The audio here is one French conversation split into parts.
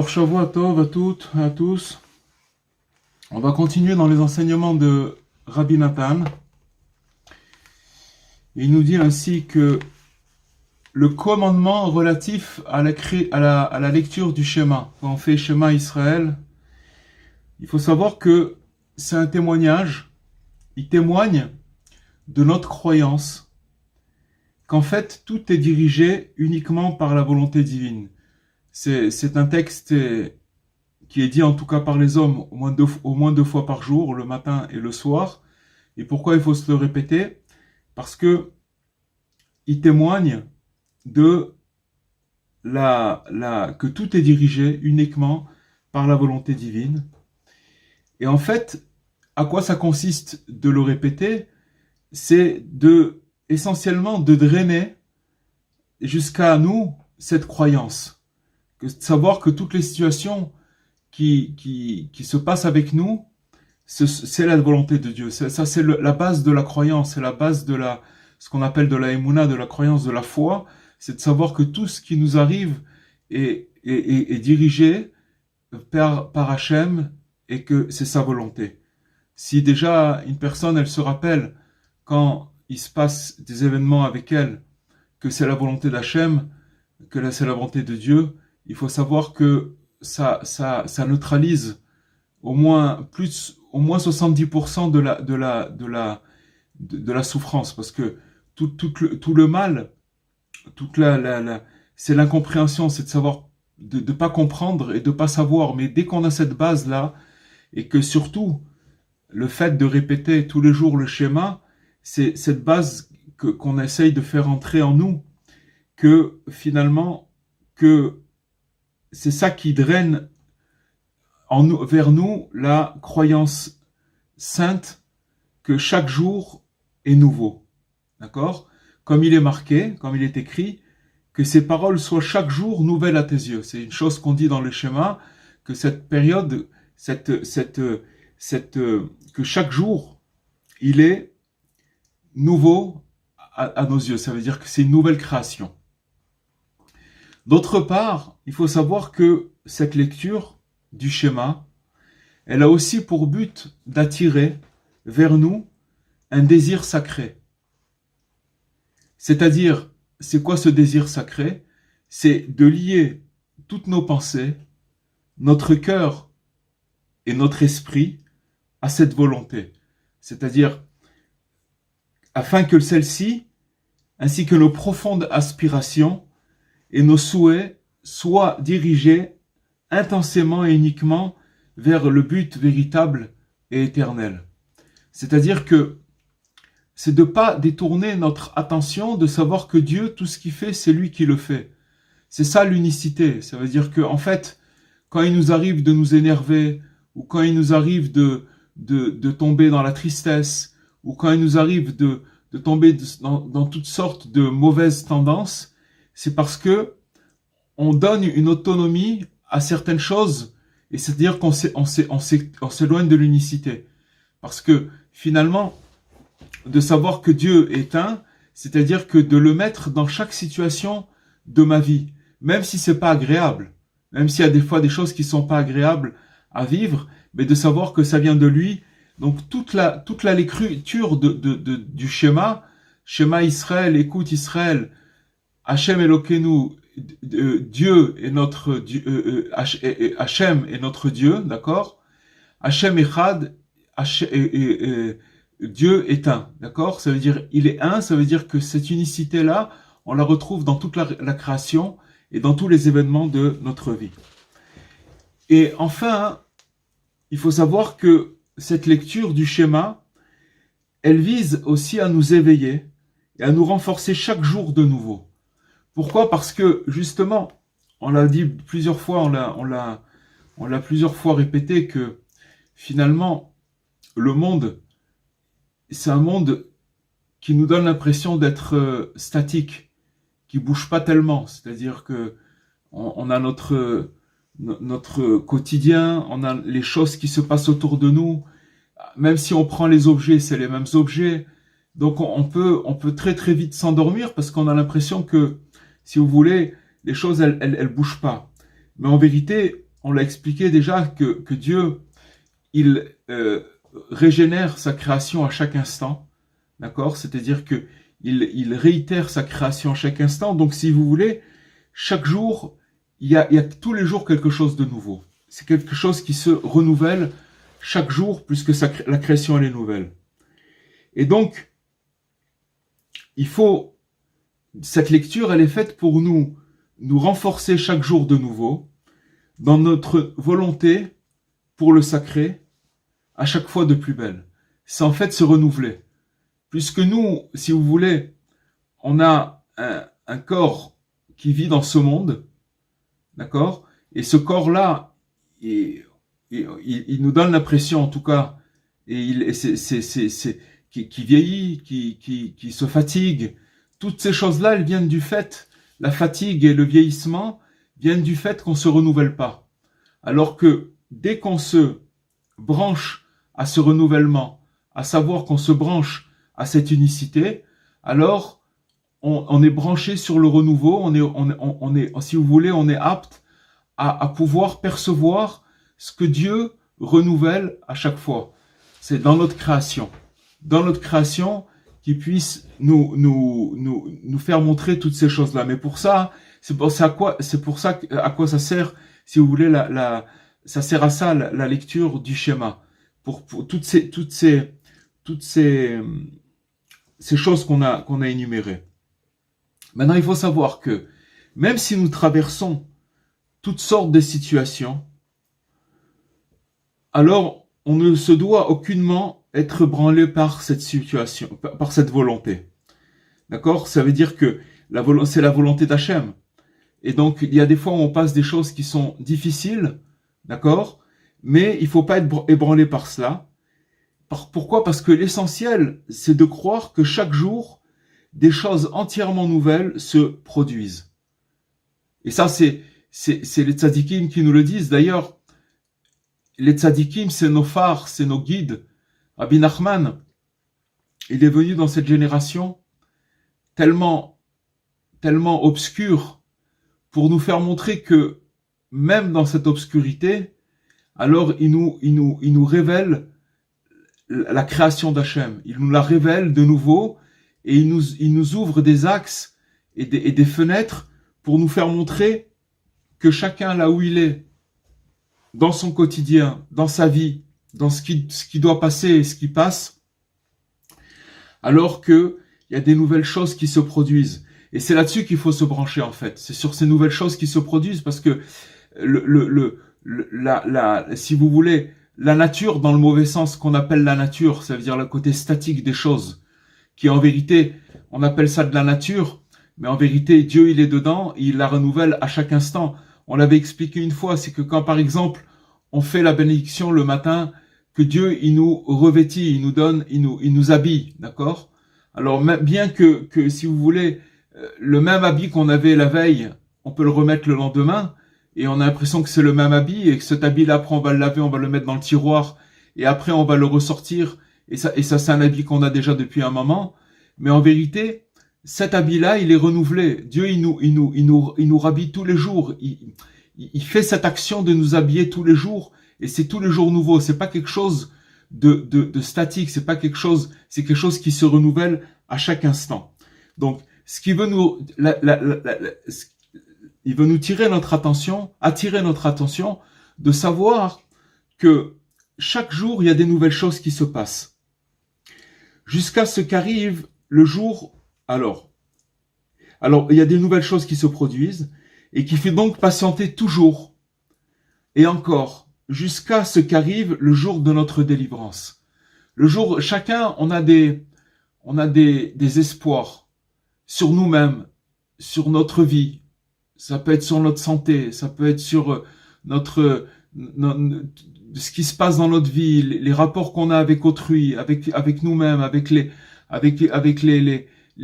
Alors, Shavua Tov à toutes et à tous. On va continuer dans les enseignements de Rabbi Nathan. Il nous dit ainsi que le commandement relatif à la lecture du schéma, quand on fait schéma Israël, il faut savoir que c'est un témoignage, il témoigne de notre croyance qu'en fait tout est dirigé uniquement par la volonté divine. C'est un texte qui est dit en tout cas par les hommes au moins deux fois par jour, le matin et le soir. Et pourquoi il faut se le répéter? Parce que il témoigne de que tout est dirigé uniquement par la volonté divine. Et en fait, à quoi ça consiste de le répéter? C'est essentiellement de drainer jusqu'à nous cette croyance. De savoir que toutes les situations qui se passent avec nous, c'est la volonté de Dieu. Ça, c'est la base de la croyance, c'est la base de ce qu'on appelle de la émouna, de la croyance, de la foi. C'est de savoir que tout ce qui nous arrive est dirigé par Hachem et que c'est sa volonté. Si déjà une personne, elle se rappelle quand il se passe des événements avec elle, que c'est la volonté d'Hachem, que c'est la volonté de Dieu, il faut savoir que ça neutralise au moins 70% de la souffrance, parce que tout le mal, c'est l'incompréhension, c'est de savoir, de pas comprendre et de pas savoir. Mais dès qu'on a cette base là, et que surtout le fait de répéter tous les jours le schéma, c'est cette base qu'on essaye de faire entrer en nous, que finalement que c'est ça qui draine vers nous la croyance sainte que chaque jour est nouveau. D'accord? Comme il est marqué, comme il est écrit, que ces paroles soient chaque jour nouvelles à tes yeux. C'est une chose qu'on dit dans le schéma, que cette période, que chaque jour, il est nouveau à nos yeux. Ça veut dire que c'est une nouvelle création. D'autre part, il faut savoir que cette lecture du schéma, elle a aussi pour but d'attirer vers nous un désir sacré. C'est-à-dire, c'est quoi ce désir sacré? C'est de lier toutes nos pensées, notre cœur et notre esprit à cette volonté. C'est-à-dire, afin que celle-ci, ainsi que nos profondes aspirations et nos souhaits, soient dirigés intensément et uniquement vers le but véritable et éternel. C'est-à-dire que c'est de ne pas détourner notre attention, de savoir que Dieu, tout ce qu'il fait, c'est lui qui le fait. C'est ça l'unicité. Ça veut dire que, en fait, quand il nous arrive de nous énerver, ou quand il nous arrive de tomber dans la tristesse, ou quand il nous arrive de tomber dans toutes sortes de mauvaises tendances, c'est parce que on donne une autonomie à certaines choses, et c'est-à-dire qu'on s'éloigne de l'unicité. Parce que, finalement, de savoir que Dieu est un, c'est-à-dire que de le mettre dans chaque situation de ma vie, même si c'est pas agréable, même s'il y a des fois des choses qui sont pas agréables à vivre, mais de savoir que ça vient de lui. Donc toute la lecture du schéma Israël, écoute Israël, Hachem Elokeinu, Dieu est notre Dieu, Hachem est notre Dieu, d'accord? Hachem Echad, Dieu est un, d'accord? Ça veut dire il est un, ça veut dire que cette unicité-là, on la retrouve dans toute la création et dans tous les événements de notre vie. Et enfin, il faut savoir que cette lecture du schéma, elle vise aussi à nous éveiller et à nous renforcer chaque jour de nouveau. Pourquoi? Parce que justement, on l'a dit plusieurs fois, on l'a plusieurs fois répété que finalement, le monde, c'est un monde qui nous donne l'impression d'être statique, qui bouge pas tellement. C'est-à-dire que on a notre quotidien, on a les choses qui se passent autour de nous. Même si on prend les objets, c'est les mêmes objets. Donc on peut très très vite s'endormir parce qu'on a l'impression que, si vous voulez, les choses elles bougent pas. Mais en vérité, on l'a expliqué déjà que Dieu, il régénère sa création à chaque instant, d'accord? C'est-à-dire que il réitère sa création à chaque instant. Donc, si vous voulez, chaque jour, il y a tous les jours quelque chose de nouveau. C'est quelque chose qui se renouvelle chaque jour, puisque la création, elle est nouvelle. Et donc, cette lecture, elle est faite pour nous renforcer chaque jour de nouveau, dans notre volonté pour le sacré, à chaque fois de plus belle. C'est en fait se renouveler. Puisque nous, si vous voulez, on a un corps qui vit dans ce monde, d'accord? Et ce corps-là, il nous donne l'impression, en tout cas, qui vieillit, qui se fatigue. Toutes ces choses-là, elles viennent du fait, la fatigue et le vieillissement viennent du fait qu'on se renouvelle pas. Alors que dès qu'on se branche à ce renouvellement, à savoir qu'on se branche à cette unicité, alors on est branché sur le renouveau, on est, si vous voulez, on est apte à pouvoir percevoir ce que Dieu renouvelle à chaque fois. C'est dans notre création. Dans notre création, qui puisse nous faire montrer toutes ces choses-là. Mais pour ça, c'est pour ça à quoi ça sert, si vous voulez, ça sert à ça, la lecture du schéma. Pour toutes ces choses qu'on a énumérées. Maintenant, il faut savoir que, même si nous traversons toutes sortes de situations, alors on ne se doit aucunement être branlé par cette situation, par cette volonté. D'accord? Ça veut dire que c'est la volonté d'Hachem. Et donc, il y a des fois où on passe des choses qui sont difficiles, d'accord? Mais il faut pas être ébranlé par cela. Pourquoi? Parce que l'essentiel, c'est de croire que chaque jour, des choses entièrement nouvelles se produisent. Et ça, c'est les tzadikim qui nous le disent. D'ailleurs, les tzadikim, c'est nos phares, c'est nos guides. Rabbi Nachman, il est venu dans cette génération tellement obscure pour nous faire montrer que même dans cette obscurité, alors il nous révèle la création d'Hachem. Il nous la révèle de nouveau et il nous ouvre des axes et des fenêtres pour nous faire montrer que chacun là où il est, dans son quotidien, dans sa vie, dans ce qui doit passer et ce qui passe, alors que il y a des nouvelles choses qui se produisent. Et c'est là-dessus qu'il faut se brancher, en fait. C'est sur ces nouvelles choses qui se produisent, parce que si vous voulez, la nature, dans le mauvais sens qu'on appelle la nature, ça veut dire le côté statique des choses, qui en vérité, on appelle ça de la nature, mais en vérité, Dieu, il est dedans, et il la renouvelle à chaque instant. On l'avait expliqué une fois, c'est que quand, par exemple, on fait la bénédiction le matin, que Dieu, il nous revêtit, il nous donne, il nous habille, d'accord? Alors, bien que, si vous voulez, le même habit qu'on avait la veille, on peut le remettre le lendemain, et on a l'impression que c'est le même habit, et que cet habit-là, après, on va le laver, on va le mettre dans le tiroir, et après, on va le ressortir, et ça, c'est un habit qu'on a déjà depuis un moment. Mais en vérité, cet habit-là, il est renouvelé. Dieu, il nous rhabille tous les jours. Il fait cette action de nous habiller tous les jours, et c'est tous les jours nouveau. C'est pas quelque chose de statique, c'est quelque chose qui se renouvelle à chaque instant. Donc, ce qui veut il veut nous attirer notre attention, de savoir que chaque jour, il y a des nouvelles choses qui se passent. Jusqu'à ce qu'arrive le jour, alors, il y a des nouvelles choses qui se produisent, et qui fait donc patienter toujours, et encore, jusqu'à ce qu'arrive le jour de notre délivrance. Le jour, chacun, on a des espoirs sur nous-mêmes, sur notre vie. Ça peut être sur notre santé, ça peut être sur ce qui se passe dans notre vie, les rapports qu'on a avec autrui, avec nous-mêmes, avec les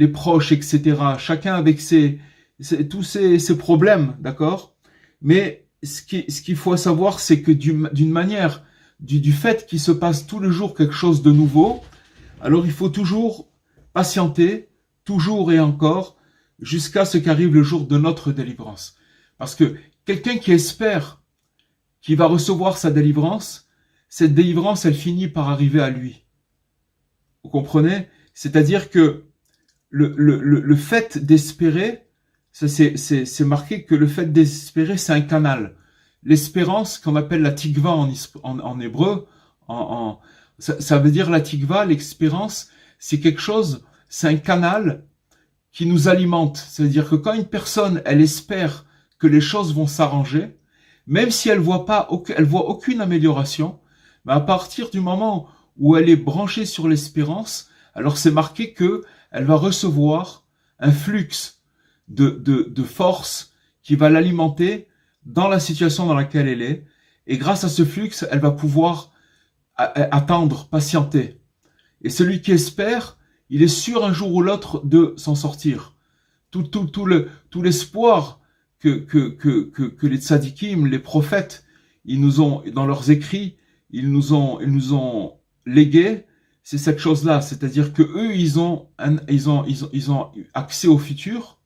proches, etc. Chacun avec tous ces problèmes, d'accord? Mais ce qu'il faut savoir, c'est que d'une manière, du fait qu'il se passe tous les jours quelque chose de nouveau, alors il faut toujours patienter, toujours et encore, jusqu'à ce qu'arrive le jour de notre délivrance. Parce que quelqu'un qui espère qui va recevoir sa délivrance, cette délivrance, elle finit par arriver à lui. Vous comprenez? C'est-à-dire que le fait d'espérer, c'est marqué que le fait d'espérer, c'est un canal. L'espérance, qu'on appelle la tikva en hébreu, ça veut dire la tikva, l'espérance, c'est quelque chose, c'est un canal qui nous alimente. C'est-à-dire que quand une personne, elle espère que les choses vont s'arranger, même si elle voit aucune amélioration, mais à partir du moment où elle est branchée sur l'espérance, alors c'est marqué que elle va recevoir un flux de force qui va l'alimenter dans la situation dans laquelle elle est, et grâce à ce flux, elle va pouvoir attendre, patienter. Et celui qui espère, il est sûr un jour ou l'autre de s'en sortir. Tout l'espoir que les tzadikim, les prophètes, ils nous ont, dans leurs écrits, ils nous ont légué, c'est cette chose-là. C'est-à-dire que eux, ils ont accès au futur,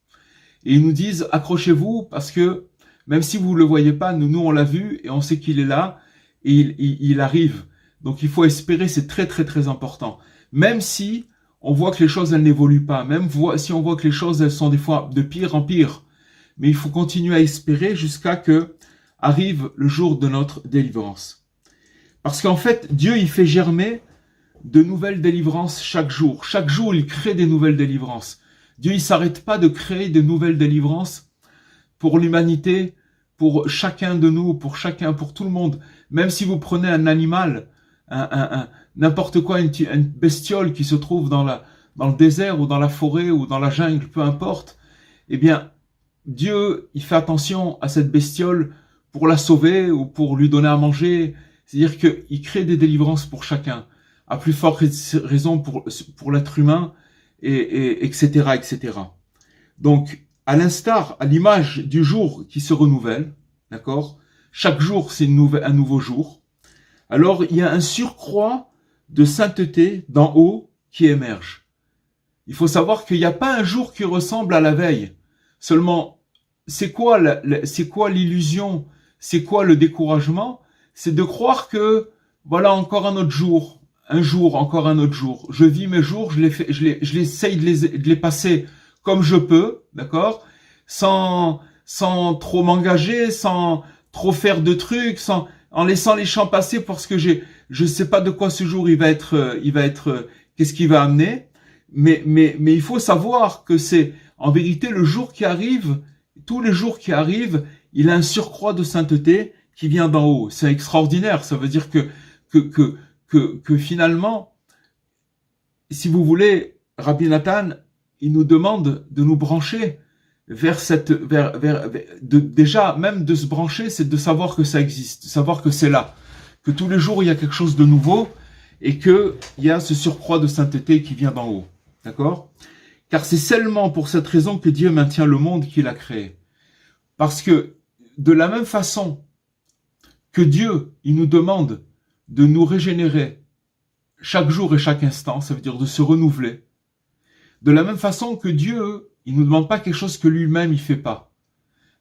et ils nous disent, accrochez-vous, parce que, même si vous le voyez pas, nous on l'a vu, et on sait qu'il est là, et il arrive. Donc il faut espérer, c'est très très très important. Même si on voit que les choses, elles n'évoluent pas, même si on voit que les choses, elles sont des fois de pire en pire, mais il faut continuer à espérer jusqu'à que arrive le jour de notre délivrance. Parce qu'en fait, Dieu, il fait germer de nouvelles délivrances chaque jour. Chaque jour, il crée des nouvelles délivrances. Dieu, il s'arrête pas de créer de nouvelles délivrances pour l'humanité, pour chacun de nous, pour tout le monde. Même si vous prenez un animal, n'importe quoi, une bestiole qui se trouve dans le désert ou dans la forêt ou dans la jungle, peu importe, eh bien, Dieu, il fait attention à cette bestiole pour la sauver ou pour lui donner à manger. C'est-à-dire qu'il crée des délivrances pour chacun. À plus forte raison pour l'être humain, et etc., etc. Donc, à l'image du jour qui se renouvelle, d'accord? Chaque jour, c'est un nouveau jour. Alors, il y a un surcroît de sainteté d'en haut qui émerge. Il faut savoir qu'il n'y a pas un jour qui ressemble à la veille. Seulement, c'est quoi l'illusion? C'est quoi le découragement? C'est de croire que, voilà, encore un autre jour, encore un autre jour. Je vis mes jours, je l'essaye de les passer comme je peux, d'accord? Sans trop m'engager, sans trop faire de trucs, en laissant les champs passer parce que je sais pas de quoi ce jour il va être, qu'est-ce qu'il va amener. Mais il faut savoir que c'est, en vérité, le jour qui arrive, tous les jours qui arrivent, il a un surcroît de sainteté qui vient d'en haut. C'est extraordinaire. Ça veut dire que finalement, si vous voulez, Rabbi Nathan, il nous demande de nous brancher vers déjà, même de se brancher, c'est de savoir que ça existe, de savoir que c'est là, que tous les jours il y a quelque chose de nouveau et que il y a ce surcroît de sainteté qui vient d'en haut. D'accord? Car c'est seulement pour cette raison que Dieu maintient le monde qu'il a créé. Parce que, de la même façon que Dieu, il nous demande de nous régénérer chaque jour et chaque instant, ça veut dire de se renouveler, de la même façon que Dieu, il nous demande pas quelque chose que lui-même il fait pas.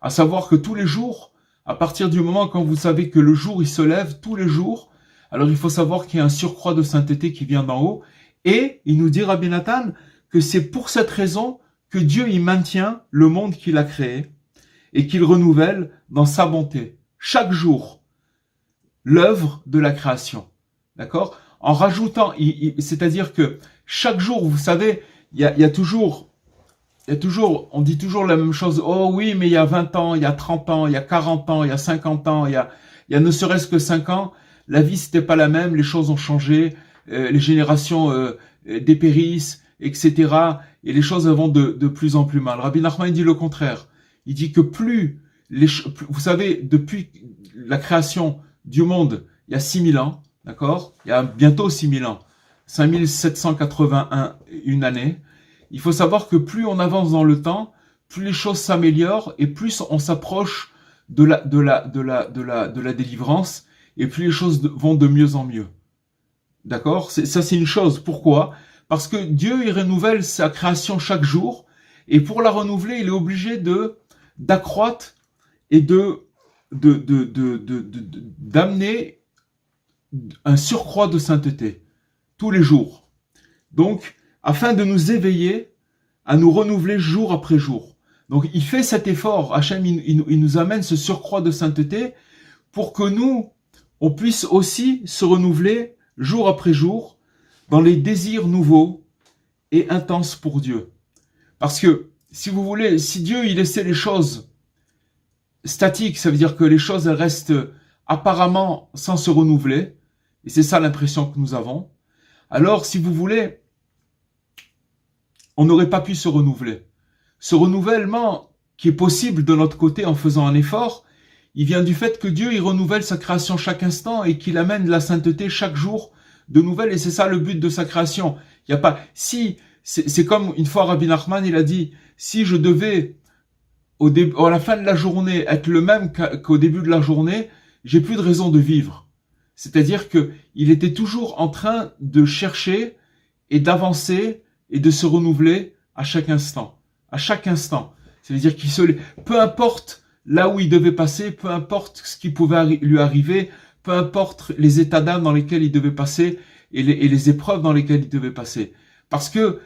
À savoir que tous les jours, à partir du moment quand vous savez que le jour il se lève, tous les jours, alors il faut savoir qu'il y a un surcroît de sainteté qui vient d'en haut, et il nous dit, Rabbi Nathan, que c'est pour cette raison que Dieu il maintient le monde qu'il a créé, et qu'il renouvelle dans sa bonté, chaque jour, l'œuvre de la création. D'accord? En rajoutant, c'est-à-dire que chaque jour, vous savez, il y a toujours, on dit toujours la même chose. Oh oui, mais il y a 20 ans, il y a 30 ans, il y a 40 ans, il y a 50 ans, il y a ne serait-ce que 5 ans, la vie c'était pas la même, les choses ont changé, les générations dépérissent, etc. Et les choses vont de plus en plus mal. Rabbi Nachman dit le contraire. Il dit que vous savez, depuis la création du monde, il y a 6000 ans, d'accord? Il y a bientôt 6000 ans, 5781 une année. Il faut savoir que plus on avance dans le temps, plus les choses s'améliorent et plus on s'approche de la délivrance et plus les choses vont de mieux en mieux. D'accord? Ça, c'est une chose. Pourquoi? Parce que Dieu, il renouvelle sa création chaque jour et pour la renouveler, il est obligé d'accroître et de d'amener un surcroît de sainteté tous les jours. Donc, afin de nous éveiller à nous renouveler jour après jour. Donc, il fait cet effort. Hachem, il nous amène ce surcroît de sainteté pour que nous, on puisse aussi se renouveler jour après jour dans les désirs nouveaux et intenses pour Dieu. Parce que, si vous voulez, si Dieu, il laissait les choses statiques, ça veut dire que les choses, elles restent apparemment sans se renouveler, et c'est ça l'impression que nous avons, alors, si vous voulez, on n'aurait pas pu se renouveler. Ce renouvellement qui est possible de notre côté en faisant un effort, il vient du fait que Dieu, il renouvelle sa création chaque instant et qu'il amène la sainteté chaque jour de nouvelles, et c'est ça le but de sa création. Il y a pas, si, c'est comme une fois Rabbi Nachman, il a dit, si je devais, à la fin de la journée, être le même qu'au début de la journée, j'ai plus de raison de vivre. C'est-à-dire que il était toujours en train de chercher et d'avancer et de se renouveler à chaque instant. À chaque instant. C'est-à-dire peu importe là où il devait passer, peu importe ce qui pouvait lui arriver, peu importe les états d'âme dans lesquels il devait passer et les épreuves dans lesquelles il devait passer. Parce que,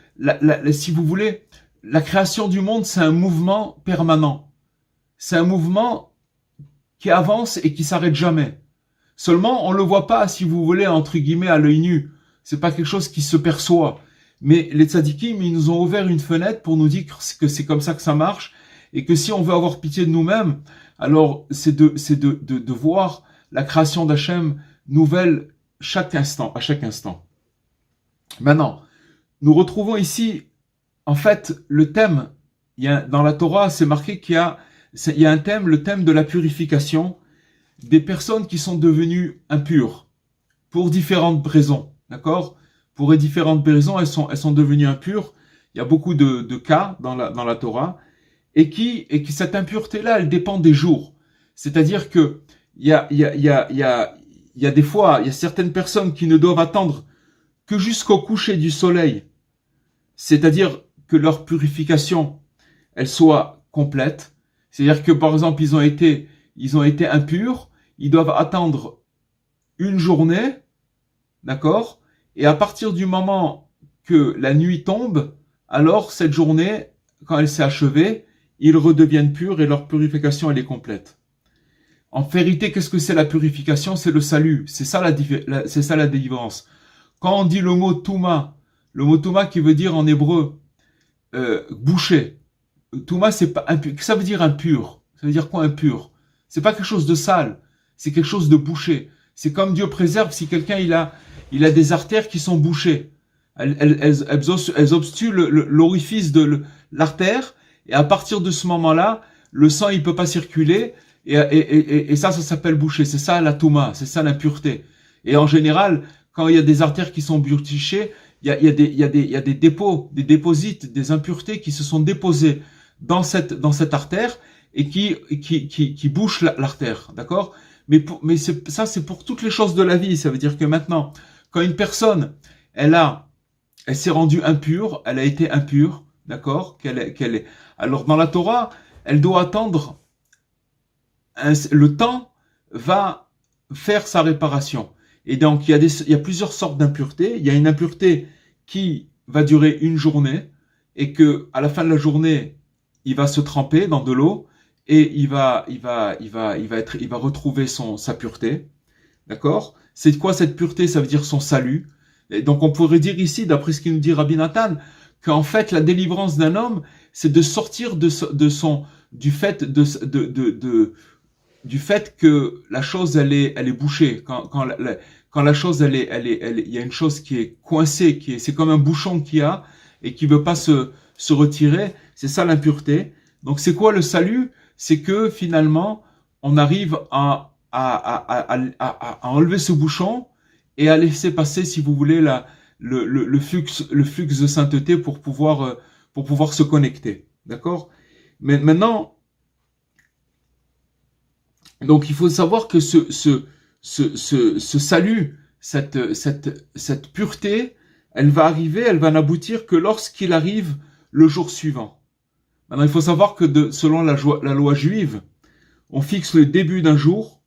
si vous voulez, la création du monde, c'est un mouvement permanent. C'est un mouvement qui avance et qui s'arrête jamais. Seulement, on le voit pas, si vous voulez, entre guillemets, à l'œil nu. C'est pas quelque chose qui se perçoit. Mais les tzadikim, ils nous ont ouvert une fenêtre pour nous dire que c'est comme ça que ça marche, et que si on veut avoir pitié de nous-mêmes, alors c'est de voir la création d'Hachem nouvelle chaque instant, à chaque instant. Maintenant, nous retrouvons ici, en fait, le thème. Dans la Torah, c'est marqué qu'il y a un thème, le thème de la purification des personnes qui sont devenues impures pour différentes raisons, d'accord? Pour différentes raisons, elles sont devenues impures. Il y a beaucoup de cas dans la Torah, et qui cette impureté-là, elle dépend des jours. C'est-à-dire que il y a des fois, il y a certaines personnes qui ne doivent attendre que jusqu'au coucher du soleil. C'est-à-dire que leur purification, elle soit complète. C'est-à-dire que, par exemple, ils ont été impurs, ils doivent attendre une journée, d'accord? Et à partir du moment que la nuit tombe, alors cette journée, quand elle s'est achevée, ils redeviennent purs et leur purification, elle est complète. En vérité, qu'est-ce que c'est la purification? C'est le salut. C'est ça la délivrance. Quand on dit le mot touma qui veut dire en hébreu boucher. Touma, c'est pas impur. Ça veut dire impur. Ça veut dire quoi impur? C'est pas quelque chose de sale. C'est quelque chose de bouché. C'est comme Dieu préserve si quelqu'un il a des artères qui sont bouchées. Elles obstruent l'orifice de l'artère, et à partir de ce moment-là, le sang il peut pas circuler, et ça s'appelle bouché. C'est ça la touma, c'est ça l'impureté. Et en général, quand il y a des artères qui sont bouchées, il y a des dépôts, des déposites, des impuretés qui se sont déposées dans cette artère et qui bouchent l'artère, d'accord? Mais c'est pour toutes les choses de la vie. Ça veut dire que maintenant, quand une personne, elle s'est rendue impure, elle a été impure, d'accord? Alors dans la Torah, elle doit attendre, le temps va faire sa réparation. Et donc il y a plusieurs sortes d'impuretés. Il y a une impureté qui va durer une journée, et que à la fin de la journée, il va se tremper dans de l'eau, et il va retrouver sa pureté. D'accord? C'est quoi cette pureté? Ça veut dire son salut. Et donc on pourrait dire ici, d'après ce qu'il nous dit Rabbi Nathan, qu'en fait la délivrance d'un homme, c'est de sortir du fait que la chose elle est bouchée. Quand la chose il y a une chose qui est coincée, c'est comme un bouchon qu'il y a et qui veut pas se retirer. C'est ça l'impureté. Donc c'est quoi le salut? C'est que finalement on arrive à enlever ce bouchon et à laisser passer, si vous voulez, le flux de sainteté pour pouvoir se connecter. D'accord? Mais maintenant, donc il faut savoir que ce salut, cette pureté, elle va n'aboutir que lorsqu'il arrive le jour suivant. Maintenant, il faut savoir que selon la loi juive, on fixe le début d'un jour,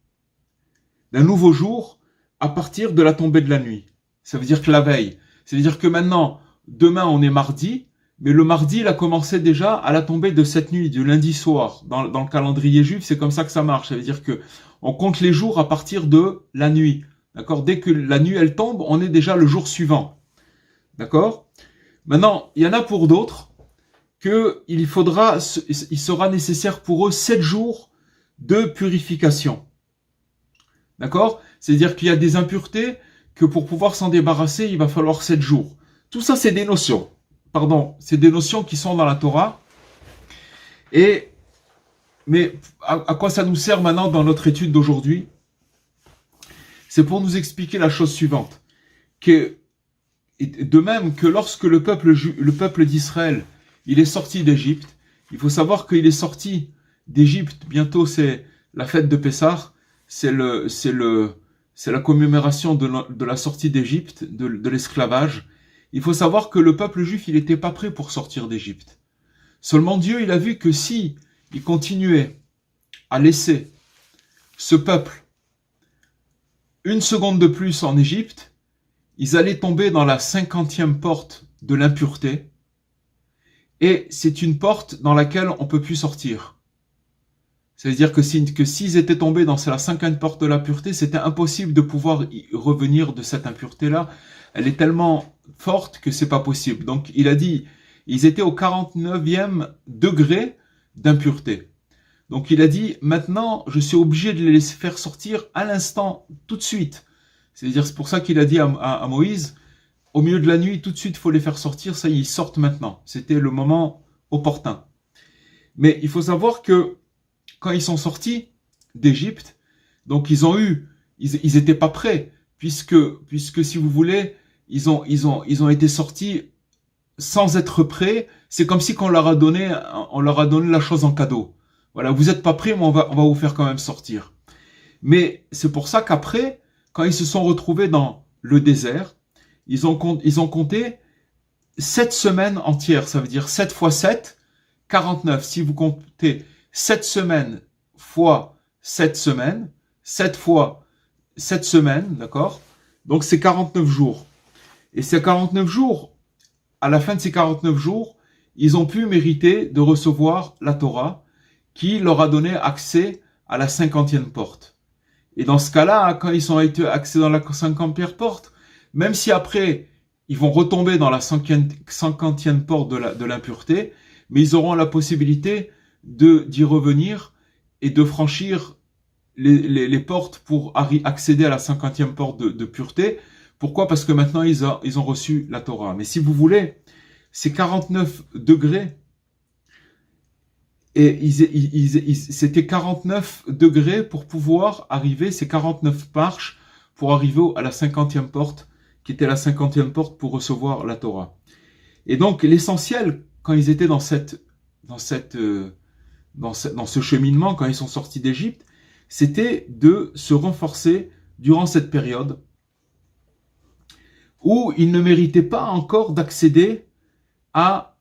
d'un nouveau jour, à partir de la tombée de la nuit. Ça veut dire que la veille. Ça veut dire que maintenant, demain on est mardi, mais le mardi il a commencé déjà à la tombée de cette nuit, du lundi soir. Dans le calendrier juif, c'est comme ça que ça marche. Ça veut dire que on compte les jours à partir de la nuit. D'accord? Dès que la nuit elle tombe, on est déjà le jour suivant. D'accord? Maintenant, il y en a pour d'autres il sera nécessaire pour eux 7 jours de purification. D'accord? C'est-à-dire qu'il y a des impuretés que pour pouvoir s'en débarrasser, il va falloir 7 jours. Tout ça, c'est des notions. C'est des notions qui sont dans la Torah. Mais à quoi ça nous sert maintenant dans notre étude d'aujourd'hui? C'est pour nous expliquer la chose suivante. De même que lorsque le peuple d'Israël il est sorti d'Égypte, il faut savoir qu'il est sorti d'Égypte, bientôt c'est la fête de Pessah, c'est la commémoration de la sortie d'Égypte, de l'esclavage. Il faut savoir que le peuple juif, il n'était pas prêt pour sortir d'Égypte. Seulement Dieu, il a vu que si il continuait à laisser ce peuple une seconde de plus en Égypte, ils allaient tomber dans la 50e porte de l'impureté, et c'est une porte dans laquelle on ne peut plus sortir. C'est-à-dire que s'ils étaient tombés dans la 50e porte de la pureté, c'était impossible de pouvoir y revenir de cette impureté-là. Elle est tellement forte que c'est pas possible. Donc il a dit, ils étaient au 49e degré d'impureté. Donc il a dit, maintenant je suis obligé de les faire sortir à l'instant, tout de suite. C'est-à-dire, c'est pour ça qu'il a dit à Moïse, au milieu de la nuit, tout de suite, il faut les faire sortir, ça y est, ils sortent maintenant. C'était le moment opportun. Mais il faut savoir que quand ils sont sortis d'Égypte, donc ils étaient pas prêts, puisque si vous voulez, ils ont été sortis sans être prêts. C'est comme si on leur a donné la chose en cadeau. Voilà, vous êtes pas prêts, mais on va vous faire quand même sortir. Mais c'est pour ça qu'après, quand ils se sont retrouvés dans le désert, ils ont compté 7 semaines entières. Ça veut dire 7 fois 7, 49. Si vous comptez 7 semaines fois 7 semaines, 7 fois 7 semaines, d'accord? Donc c'est 49 jours. Et ces 49 jours, à la fin de ces 49 jours, ils ont pu mériter de recevoir la Torah qui leur a donné accès à la 50e porte. Et dans ce cas-là, quand ils ont été accès dans la 50e porte, même si après, ils vont retomber dans la 50e porte de l'impureté, mais ils auront la possibilité d'y revenir et de franchir les portes pour accéder à la 50e porte de pureté. Pourquoi? Parce que maintenant, ils ont reçu la Torah. Mais si vous voulez, ces 49 degrés, et c'était 49 degrés pour pouvoir arriver, ces 49 marches, pour arriver à la 50e porte, qui était la 50e porte pour recevoir la Torah. Et donc, l'essentiel, quand ils étaient dans ce cheminement, quand ils sont sortis d'Égypte, c'était de se renforcer durant cette période où ils ne méritaient pas encore d'accéder à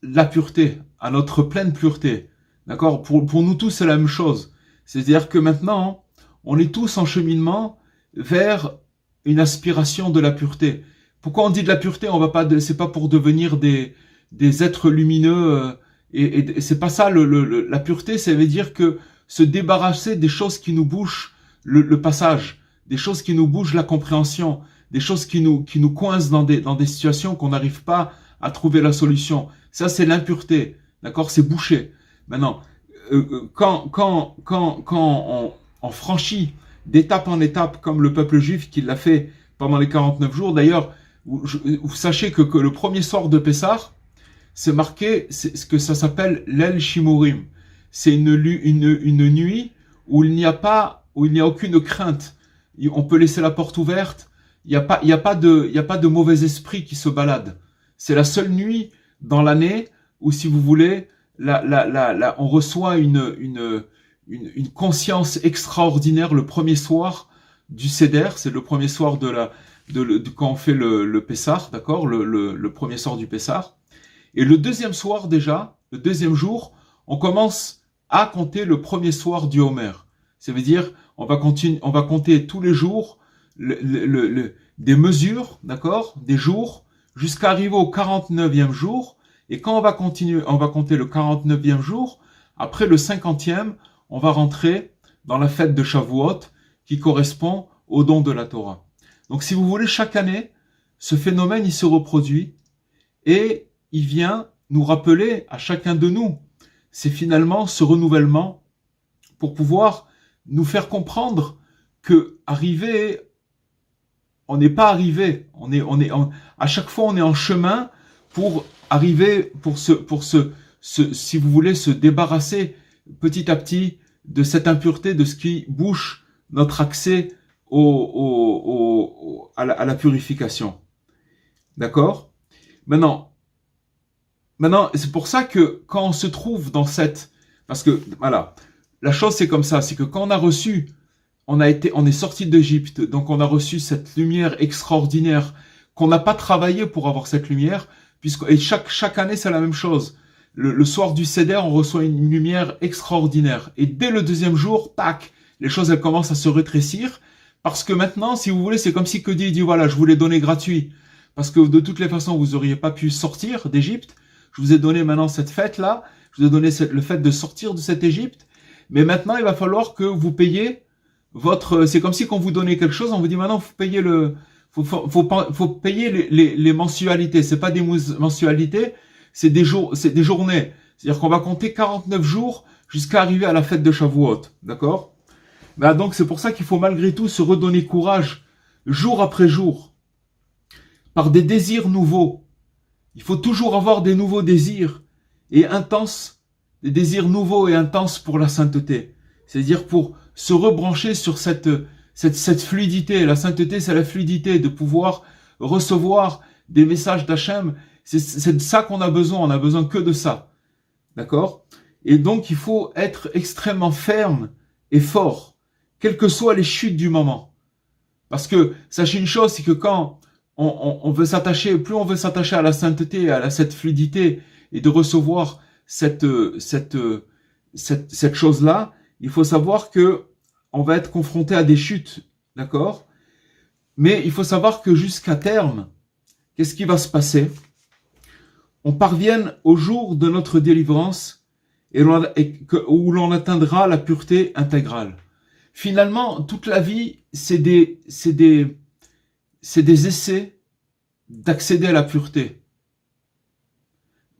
la pureté, à notre pleine pureté. D'accord? Pour nous tous, c'est la même chose. C'est-à-dire que maintenant, on est tous en cheminement vers une aspiration de la pureté. Pourquoi on dit de la pureté? C'est pas pour devenir des êtres lumineux, et c'est pas ça. La pureté, ça veut dire que se débarrasser des choses qui nous bouchent le passage, des choses qui nous bougent la compréhension, des choses qui nous coincent dans des situations qu'on n'arrive pas à trouver la solution. Ça, c'est l'impureté. D'accord? C'est bouché. Maintenant, quand on franchit d'étape en étape, comme le peuple juif qui l'a fait pendant les 49 jours. D'ailleurs, vous sachez que le premier soir de Pessah, c'est marqué, c'est ce que ça s'appelle l'El Shimurim. C'est une nuit où il n'y a aucune crainte. On peut laisser la porte ouverte. Il n'y a pas de mauvais esprit qui se balade. C'est la seule nuit dans l'année où, si vous voulez, on reçoit une conscience extraordinaire le premier soir du Seder. C'est le premier soir quand on fait le Pessah, d'accord, le premier soir du Pessah. Et le deuxième soir déjà, le deuxième jour, on commence à compter le premier soir du Homer. Ça veut dire, on va compter tous les jours des mesures, d'accord, des jours, jusqu'à arriver au 49e jour. Et quand on va compter le 49e jour, après le 50e, on va rentrer dans la fête de Shavuot, qui correspond au don de la Torah. Donc si vous voulez, chaque année, ce phénomène, il se reproduit, et il vient nous rappeler à chacun de nous, c'est finalement ce renouvellement pour pouvoir nous faire comprendre que on n'est pas arrivé, à chaque fois on est en chemin pour arriver, si vous voulez, se débarrasser petit à petit de cette impureté, de ce qui bouche notre accès à la purification. D'accord ? Maintenant, c'est pour ça que quand on se trouve dans parce que, voilà, la chose c'est comme ça, c'est que quand on est sorti d'Égypte, donc on a reçu cette lumière extraordinaire, qu'on n'a pas travaillé pour avoir cette lumière, et chaque année c'est la même chose. Le soir du Seder, on reçoit une lumière extraordinaire. Et dès le deuxième jour, tac, les choses elles commencent à se rétrécir, parce que maintenant, si vous voulez, c'est comme si que Dieu dit, voilà, je vous l'ai donné gratuit, parce que de toutes les façons, vous auriez pas pu sortir d'Égypte. Je vous ai donné maintenant cette fête-là, je vous ai donné le fait de sortir de cette Égypte, mais maintenant, il va falloir que vous payiez c'est comme si qu'on vous donnait quelque chose, on vous dit maintenant, faut payer faut payer les mensualités. C'est pas des mensualités, c'est des journées. C'est-à-dire qu'on va compter 49 jours jusqu'à arriver à la fête de Shavuot. D'accord? Donc, c'est pour ça qu'il faut malgré tout se redonner courage, jour après jour, par des désirs nouveaux. Il faut toujours avoir des nouveaux désirs et intenses, des désirs nouveaux et intenses pour la sainteté. C'est-à-dire pour se rebrancher sur cette fluidité. La sainteté, c'est la fluidité de pouvoir recevoir des messages d'Hachem. C'est de ça qu'on a besoin. On a besoin que de ça. D'accord? Et donc, il faut être extrêmement ferme et fort, quelles que soient les chutes du moment. Parce que, sachez une chose, c'est que quand on veut s'attacher, plus on veut s'attacher à la sainteté, à cette fluidité, et de recevoir cette chose-là, il faut savoir que on va être confronté à des chutes, d'accord? Mais il faut savoir que jusqu'à terme, qu'est-ce qui va se passer? On parvienne au jour de notre délivrance où l'on atteindra la pureté intégrale. Finalement, toute la vie, c'est des essais d'accéder à la pureté.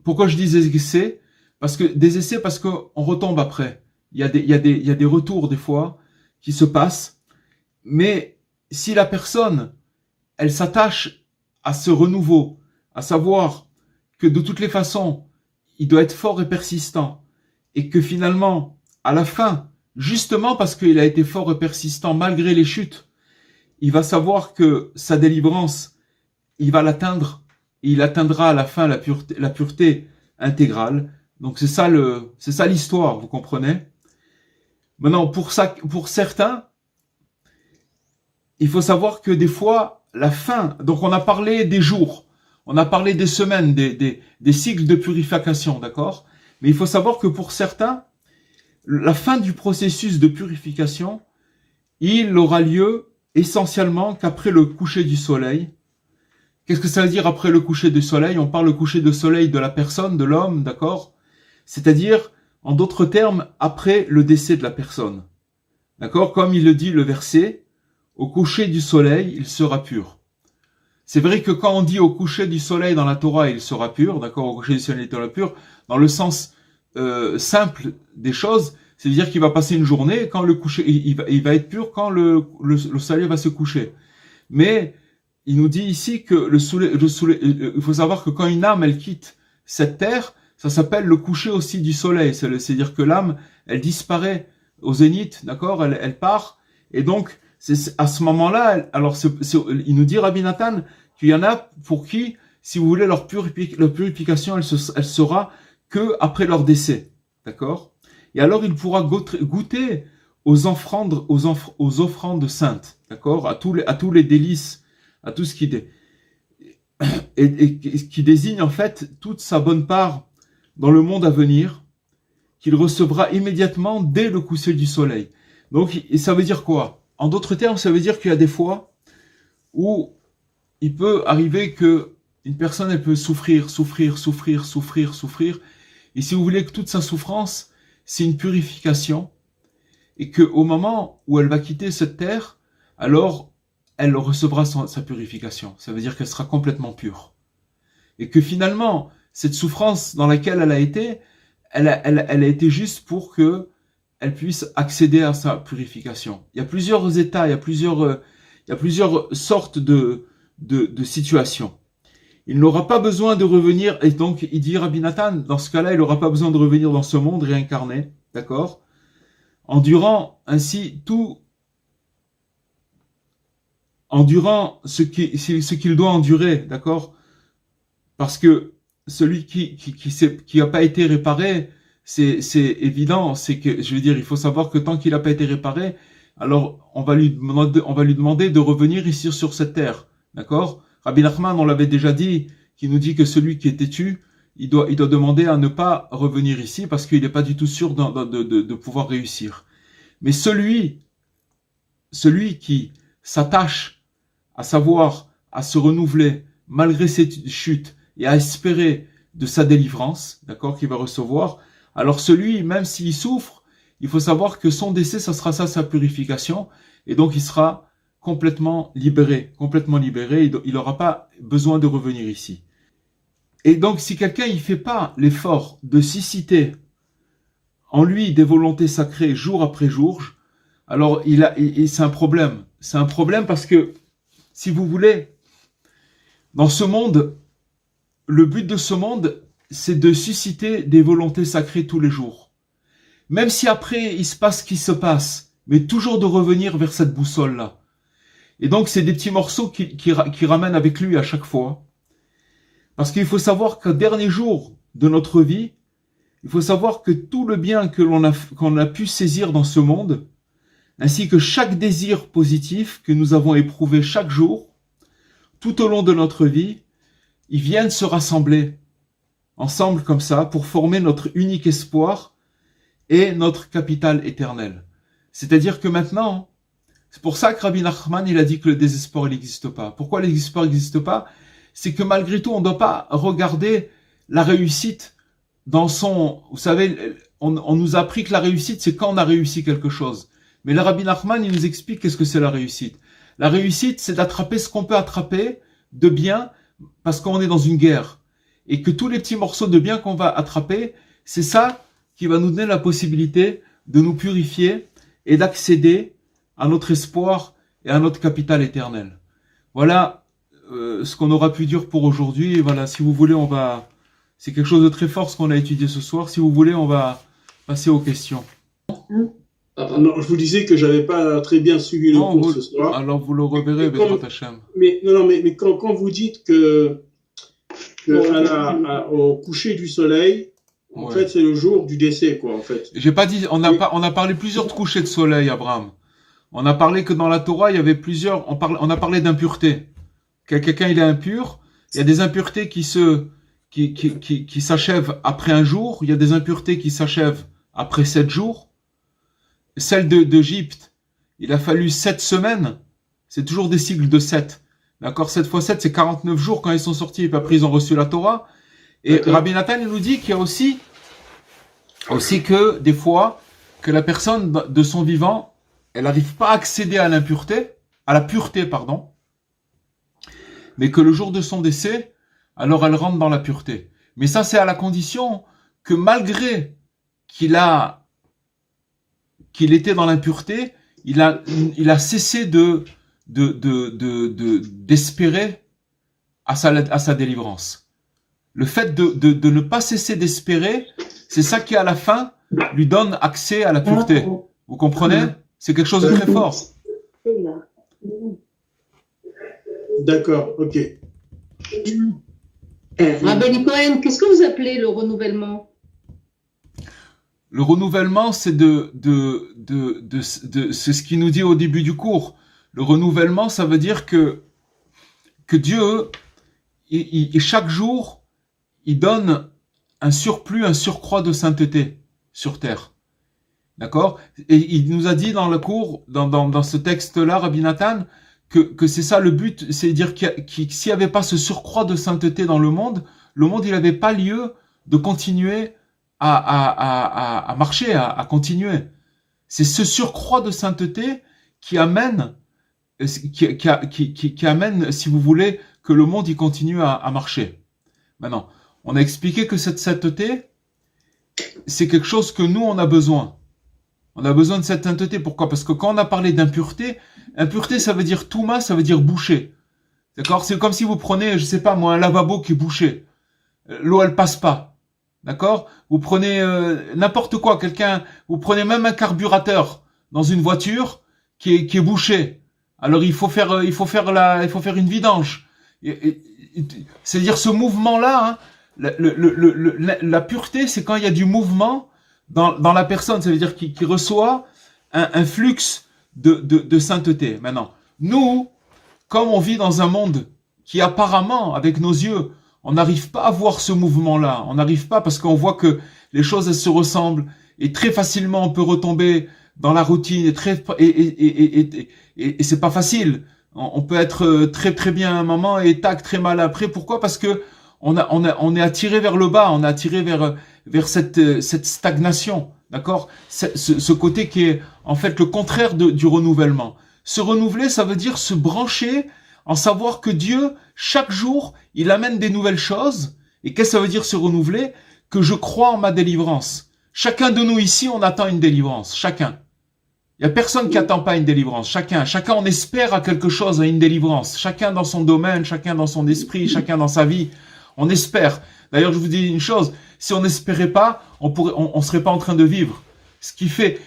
Pourquoi je dis des essais? Parce qu'on retombe après. Il y a des retours des fois qui se passent. Mais si la personne, elle s'attache à ce renouveau, à savoir que de toutes les façons, il doit être fort et persistant, et que finalement, à la fin, justement parce qu'il a été fort et persistant malgré les chutes, il va savoir que sa délivrance, il va l'atteindre, et il atteindra à la fin la pureté intégrale. Donc c'est ça l'histoire, vous comprenez? Maintenant, pour certains, il faut savoir que des fois, la fin, donc on a parlé des jours, on a parlé des semaines, des cycles de purification, d'accord? Mais il faut savoir que pour certains, la fin du processus de purification, il aura lieu essentiellement qu'après le coucher du soleil. Qu'est-ce que ça veut dire après le coucher du soleil? On parle le coucher de soleil de la personne, de l'homme, d'accord? C'est-à-dire, en d'autres termes, après le décès de la personne. D'accord? Comme il le dit le verset, au coucher du soleil, il sera pur. C'est vrai que quand on dit au coucher du soleil dans la Torah, il sera pur, d'accord? Au coucher du soleil, il sera pur, dans le sens simple des choses, c'est-à-dire qu'il va passer une journée, quand le coucher, il va être pur quand le soleil va se coucher. Mais il nous dit ici que il faut savoir que quand une âme, elle quitte cette terre, ça s'appelle le coucher aussi du soleil. C'est-à-dire que l'âme, elle disparaît au zénith, d'accord? Elle part. Et donc, c'est à ce moment-là, alors il nous dit, Rabbi Nathan, qu'il y en a pour qui, si vous voulez, leur purification, elle sera que après leur décès. D'accord? Et alors, il pourra goûter aux offrandes saintes. D'accord? À tous les délices, à tout ce qui qui désigne en fait toute sa bonne part dans le monde à venir, qu'il recevra immédiatement dès le coucher du soleil. Donc, et ça veut dire quoi? En d'autres termes, ça veut dire qu'il y a des fois où il peut arriver que une personne, elle peut souffrir. Et si vous voulez que toute sa souffrance, c'est une purification. Et qu'au moment où elle va quitter cette terre, alors, elle recevra sa purification. Ça veut dire qu'elle sera complètement pure. Et que finalement, cette souffrance dans laquelle elle a été, elle a été juste pour que elle puisse accéder à sa purification. Il y a plusieurs états, il y a plusieurs sortes de situations. Il n'aura pas besoin de revenir, et donc il dit Rabbi Nathan, dans ce cas-là, il n'aura pas besoin de revenir dans ce monde réincarné, d'accord? Endurant ainsi ce qu'il doit endurer, d'accord? Parce que celui qui a pas été réparé, c'est évident, c'est que, je veux dire, il faut savoir que tant qu'il n'a pas été réparé, alors on va lui demander de revenir ici sur cette terre, d'accord? Rabbi Nachman, on l'avait déjà dit, qui nous dit que celui qui est têtu, il doit demander à ne pas revenir ici parce qu'il n'est pas du tout sûr de pouvoir réussir. Mais celui qui s'attache à savoir, à se renouveler malgré ses chutes et à espérer de sa délivrance, d'accord, qu'il va recevoir, alors celui, même s'il souffre, il faut savoir que son décès, ça sera ça, sa purification, et donc il sera complètement libéré, il n'aura pas besoin de revenir ici. Et donc si quelqu'un il fait pas l'effort de susciter en lui des volontés sacrées jour après jour, alors c'est un problème. C'est un problème parce que, si vous voulez, dans ce monde, le but de ce monde, c'est de susciter des volontés sacrées tous les jours. Même si après il se passe ce qui se passe, mais toujours de revenir vers cette boussole-là. Et donc, c'est des petits morceaux qui ramènent avec lui à chaque fois. Parce qu'il faut savoir qu'au dernier jour de notre vie, il faut savoir que tout le bien qu'on a pu saisir dans ce monde, ainsi que chaque désir positif que nous avons éprouvé chaque jour, tout au long de notre vie, ils viennent se rassembler ensemble comme ça pour former notre unique espoir et notre capital éternel. C'est-à-dire que maintenant, c'est pour ça que Rabbi Nachman, il a dit que le désespoir, il n'existe pas. Pourquoi le désespoir n'existe pas? C'est que malgré tout, on ne doit pas regarder la réussite dans son... Vous savez, on nous a appris que la réussite, c'est quand on a réussi quelque chose. Mais le Rabbi Nachman, il nous explique qu'est-ce que c'est la réussite. La réussite, c'est d'attraper ce qu'on peut attraper de bien parce qu'on est dans une guerre. Et que tous les petits morceaux de bien qu'on va attraper, c'est ça qui va nous donner la possibilité de nous purifier et d'accéder à notre espoir et à notre capital éternel. Voilà ce qu'on aura pu dire pour aujourd'hui. Et voilà, si vous voulez, c'est quelque chose de très fort ce qu'on a étudié ce soir. Si vous voulez, on va passer aux questions. Non, je vous disais que j'avais pas très bien suivi le cours ce soir. Alors vous le reverrez, Bezrat Hashem. Mais quand vous dites que au coucher du soleil, en fait, c'est le jour du décès, quoi, en fait. J'ai pas dit, on a parlé plusieurs de couchers de soleil, Abraham. On a parlé que dans la Torah, il y avait plusieurs, on a parlé d'impureté. Quelqu'un, il est impur. Il y a des impuretés qui s'achèvent après un jour. Il y a des impuretés qui s'achèvent après 7 jours. Celle d'Égypte, il a fallu 7 semaines. C'est toujours des cycles de 7. D'accord? 7 fois 7, c'est 49 jours quand ils sont sortis et puis après ils ont reçu la Torah. Et Rabbi Nathan, il nous dit qu'il y a aussi que des fois, que la personne de son vivant, elle n'arrive pas à accéder à la pureté, pardon, mais que le jour de son décès, alors elle rentre dans la pureté. Mais ça, c'est à la condition que malgré qu'il était dans l'impureté, il a cessé d'espérer à sa délivrance. Le fait de ne pas cesser d'espérer, c'est ça qui à la fin lui donne accès à la pureté. Vous comprenez? C'est quelque chose de très fort. D'accord, ok. Rabbi Cohen, qu'est-ce que vous appelez le renouvellement? Le renouvellement, c'est c'est ce qu'il nous dit au début du cours. Le renouvellement, ça veut dire que Dieu, chaque jour, il donne un surplus, un surcroît de sainteté sur terre. D'accord? Et il nous a dit dans le cours, dans ce texte-là, Rabbi Nathan, que c'est ça le but, c'est dire s'il n'y avait pas ce surcroît de sainteté dans le monde, il n'avait pas lieu de continuer à marcher, à continuer. C'est ce surcroît de sainteté qui amène, qui amène, si vous voulez, que le monde y continue à marcher. Maintenant, on a expliqué que cette sainteté, c'est quelque chose que nous, on a besoin. On a besoin de cette sainteté. Pourquoi? Parce que quand on a parlé d'impureté, impureté, ça veut dire touma, ça veut dire bouché. D'accord? C'est comme si vous prenez, je sais pas moi, un lavabo qui est bouché. L'eau, elle passe pas. D'accord? Vous prenez n'importe quoi, vous prenez même un carburateur dans une voiture qui est bouché. Alors il faut faire une vidange. C'est-à-dire ce mouvement-là, hein, la pureté, c'est quand il y a du mouvement dans la personne. Ça veut dire qu'il reçoit un flux de sainteté. Maintenant, nous, comme on vit dans un monde qui apparemment, avec nos yeux, on n'arrive pas à voir ce mouvement-là. On n'arrive pas parce qu'on voit que les choses, elles se ressemblent et très facilement on peut retomber dans la routine et c'est pas facile. On peut être très très bien à un moment et tac très mal après. Pourquoi? Parce que on est attiré vers le bas, on est attiré vers cette stagnation, d'accord? Ce côté qui est en fait le contraire du renouvellement. Se renouveler, ça veut dire se brancher en savoir que Dieu, chaque jour, il amène des nouvelles choses. Et qu'est-ce que ça veut dire se renouveler? Que je crois en ma délivrance. Chacun de nous ici, on attend une délivrance. Chacun. Il y a personne qui attend pas une délivrance. Chacun on espère à quelque chose, à une délivrance. Chacun dans son domaine, chacun dans son esprit, chacun dans sa vie. On espère. D'ailleurs, je vous dis une chose. Si on n'espérait pas, on serait pas en train de vivre. Ce qui fait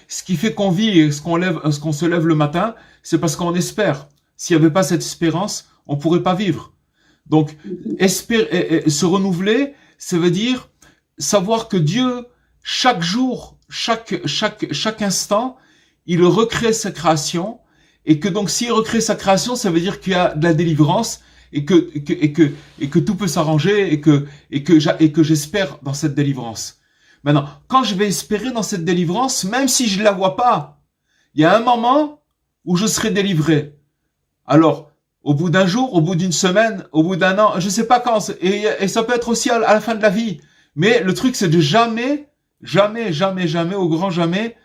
qu'on vit et ce qu'on se lève le matin, c'est parce qu'on espère. S'il n'y avait pas cette espérance, on pourrait pas vivre. Donc, se renouveler, ça veut dire savoir que Dieu, chaque jour, chaque instant, il recrée sa création, et que donc s'il recrée sa création, ça veut dire qu'il y a de la délivrance, et que tout peut s'arranger, et que j'espère dans cette délivrance. Maintenant, quand je vais espérer dans cette délivrance, même si je la vois pas, il y a un moment où je serai délivré. Alors, au bout d'un jour, au bout d'une semaine, au bout d'un an, je sais pas quand, et ça peut être aussi à la fin de la vie. Mais le truc, c'est de jamais, au grand jamais,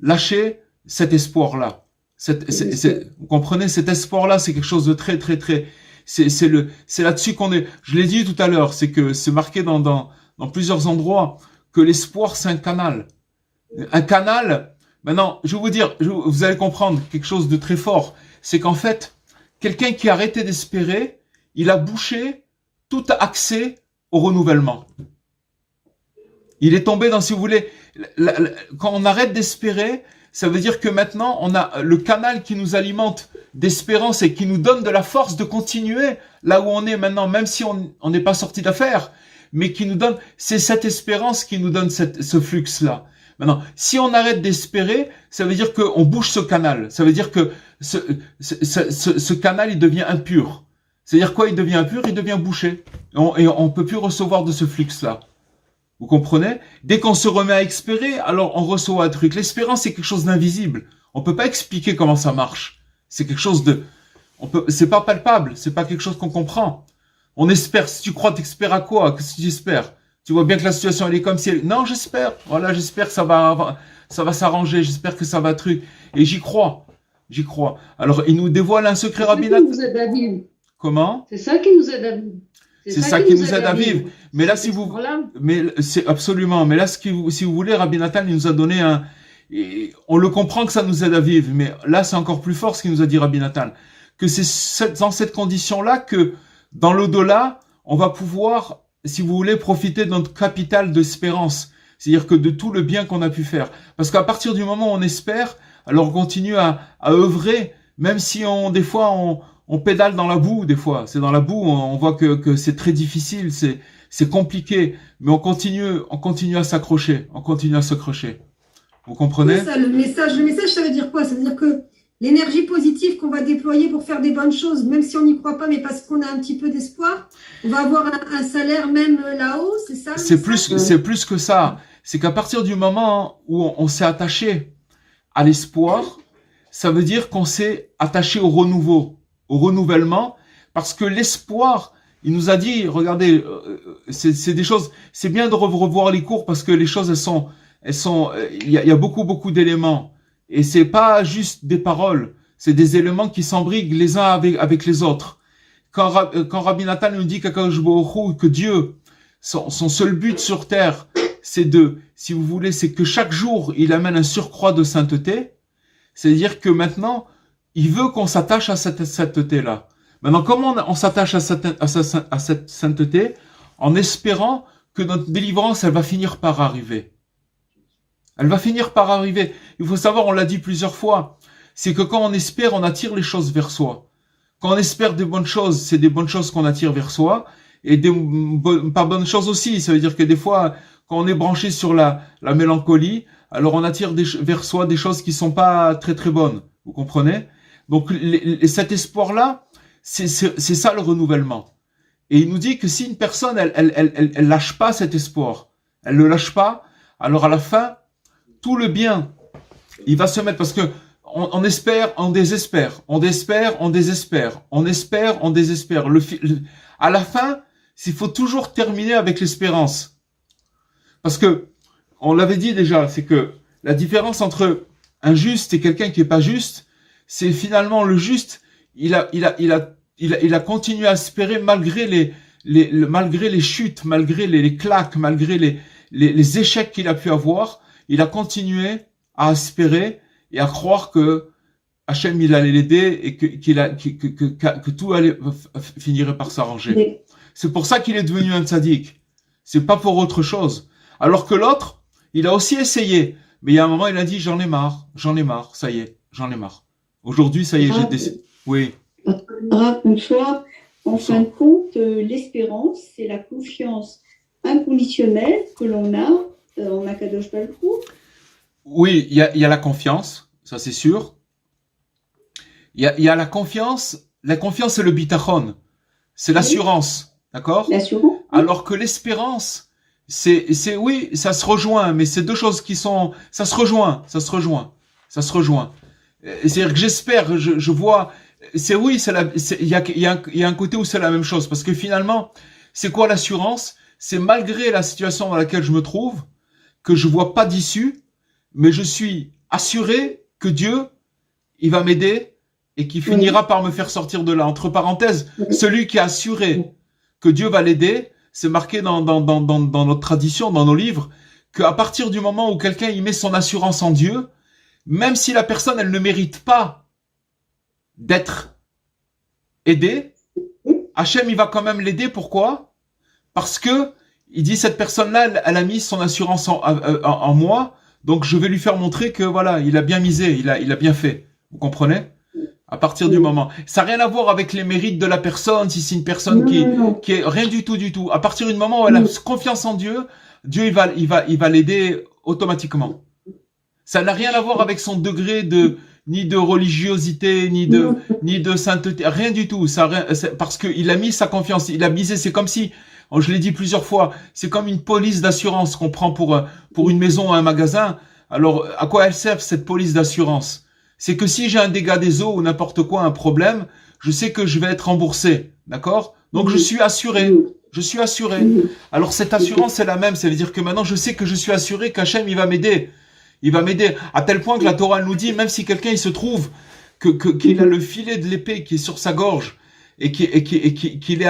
lâcher cet espoir-là. Vous comprenez, cet espoir-là, c'est quelque chose de très, très, très, c'est là-dessus qu'on est. Je l'ai dit tout à l'heure, c'est que c'est marqué dans plusieurs endroits que l'espoir, c'est un canal. Un canal. Maintenant, je vais vous dire, vous allez comprendre quelque chose de très fort. C'est qu'en fait, quelqu'un qui a arrêté d'espérer, il a bouché tout accès au renouvellement. Il est tombé dans, si vous voulez, quand on arrête d'espérer, ça veut dire que maintenant, on a le canal qui nous alimente d'espérance et qui nous donne de la force de continuer là où on est maintenant, même si on n'est pas sorti d'affaires, mais qui nous donne, c'est cette espérance qui nous donne ce flux-là. Maintenant, si on arrête d'espérer, ça veut dire qu'on bouche ce canal. Ça veut dire que ce canal, il devient impur. C'est-à-dire quoi? Il devient impur, il devient bouché. Et on peut plus recevoir de ce flux-là. Vous comprenez? Dès qu'on se remet à espérer, alors on reçoit un truc. L'espérance, c'est quelque chose d'invisible. On peut pas expliquer comment ça marche. C'est quelque chose c'est pas palpable. C'est pas quelque chose qu'on comprend. On espère. Si tu crois, t'espères à quoi? Qu'est-ce que tu espères? Tu vois bien que la situation, elle est comme si non, j'espère. Voilà, j'espère que ça va s'arranger. J'espère que ça va truc. Et j'y crois. Alors, il nous dévoile un secret rabbinal. Comment? C'est ça qui nous aide à vivre. C'est ça qui nous aide à vivre. Mais là, mais c'est absolument. Mais là, si vous voulez, Rabbi Nathan, il nous a donné on le comprend que ça nous aide à vivre. Mais là, c'est encore plus fort ce qu'il nous a dit Rabbi Nathan. Que c'est dans cette condition-là que, dans l'au-delà, on va pouvoir, si vous voulez, profiter de notre capital d'espérance. C'est-à-dire que de tout le bien qu'on a pu faire. Parce qu'à partir du moment où on espère, alors on continue à œuvrer, même si des fois, on pédale dans la boue, des fois. C'est dans la boue, on voit que c'est très difficile, c'est compliqué, mais on continue à s'accrocher, Vous comprenez? Oui, ça, le message, ça veut dire quoi? Ça veut dire que l'énergie positive qu'on va déployer pour faire des bonnes choses, même si on n'y croit pas, mais parce qu'on a un petit peu d'espoir, on va avoir un salaire même là-haut, c'est ça? C'est plus que ça. c'est qu'à partir du moment où on s'est attaché à l'espoir, ça veut dire qu'on s'est attaché au renouveau, au renouvellement, parce que l'espoir, il nous a dit, regardez, c'est des choses, c'est bien de revoir les cours parce que les choses, il y a beaucoup d'éléments. Et c'est pas juste des paroles, c'est des éléments qui s'embriquent les uns avec les autres. Quand Rabbi Nathan nous dit que Dieu, son seul but sur terre, c'est si vous voulez, c'est que chaque jour, il amène un surcroît de sainteté. C'est-à-dire que maintenant, il veut qu'on s'attache à cette sainteté-là. Maintenant, comment on s'attache à cette sainteté? En espérant que notre délivrance, elle va finir par arriver. Elle va finir par arriver. Il faut savoir, on l'a dit plusieurs fois, c'est que quand on espère, on attire les choses vers soi. Quand on espère des bonnes choses, c'est des bonnes choses qu'on attire vers soi. Et des pas bonnes choses aussi. Ça veut dire que des fois, quand on est branché sur la mélancolie, alors on attire vers soi des choses qui sont pas très très bonnes. Vous comprenez? Donc cet espoir-là, c'est ça le renouvellement. Et il nous dit que si une personne, elle lâche pas cet espoir, elle le lâche pas, alors à la fin, tout le bien, il va se mettre, parce que on espère, on désespère, on espère, on désespère, on espère, on désespère. À la fin, il faut toujours terminer avec l'espérance. Parce que, on l'avait dit déjà, c'est que la différence entre un juste et quelqu'un qui est pas juste, c'est finalement le juste, il a continué à espérer malgré les chutes, malgré les claques, malgré les échecs qu'il a pu avoir, il a continué à espérer et à croire que Hachem il allait l'aider et que tout finirait par s'arranger. C'est pour ça qu'il est devenu un tzaddik. C'est pas pour autre chose. Alors que l'autre, il a aussi essayé, mais il y a un moment il a dit j'en ai marre, ça y est, j'en ai marre. Aujourd'hui, ça y est, j'ai décidé. Oui. Une fois, en fin de compte, l'espérance, c'est la confiance inconditionnelle que l'on a en Akadosh Baruch Hu. Oui, il y a la confiance, ça c'est sûr. Il y a la confiance. La confiance, c'est le bitachon, c'est l'assurance, d'accord? L'assurance. Alors que l'espérance, c'est oui, ça se rejoint, mais c'est deux choses qui sont, ça se rejoint. C'est-à-dire que j'espère, je vois, c'est oui, il y a un côté où c'est la même chose, parce que finalement, c'est quoi l'assurance? C'est malgré la situation dans laquelle je me trouve, que je vois pas d'issue, mais je suis assuré que Dieu, il va m'aider et qu'il finira par me faire sortir de là. Entre parenthèses, celui qui est assuré que Dieu va l'aider, c'est marqué dans notre tradition, dans nos livres, qu'à partir du moment où quelqu'un y met son assurance en Dieu, même si la personne, elle ne mérite pas d'être aidée, Hachem, il va quand même l'aider. Pourquoi? Parce que, il dit, cette personne-là, elle a mis son assurance en moi, donc je vais lui faire montrer que, voilà, il a bien misé, il a bien fait. Vous comprenez? À partir du moment. Ça n'a rien à voir avec les mérites de la personne, si c'est une personne qui est rien du tout. À partir du moment où elle a confiance en Dieu, Dieu, il va l'aider automatiquement. Ça n'a rien à voir avec son degré ni de religiosité, ni de sainteté, rien du tout. Parce qu'il a mis sa confiance, il a misé, c'est comme si, je l'ai dit plusieurs fois, c'est comme une police d'assurance qu'on prend pour une maison ou un magasin. Alors, à quoi elle sert cette police d'assurance? C'est que si j'ai un dégât des eaux ou n'importe quoi, un problème, je sais que je vais être remboursé, d'accord? Donc je suis assuré. Alors cette assurance c'est la même, ça veut dire que maintenant je sais que je suis assuré qu'Hachem il va m'aider. Il va m'aider à tel point que la Torah nous dit, même si quelqu'un il se trouve qu'il a le filet de l'épée qui est sur sa gorge et qu'il est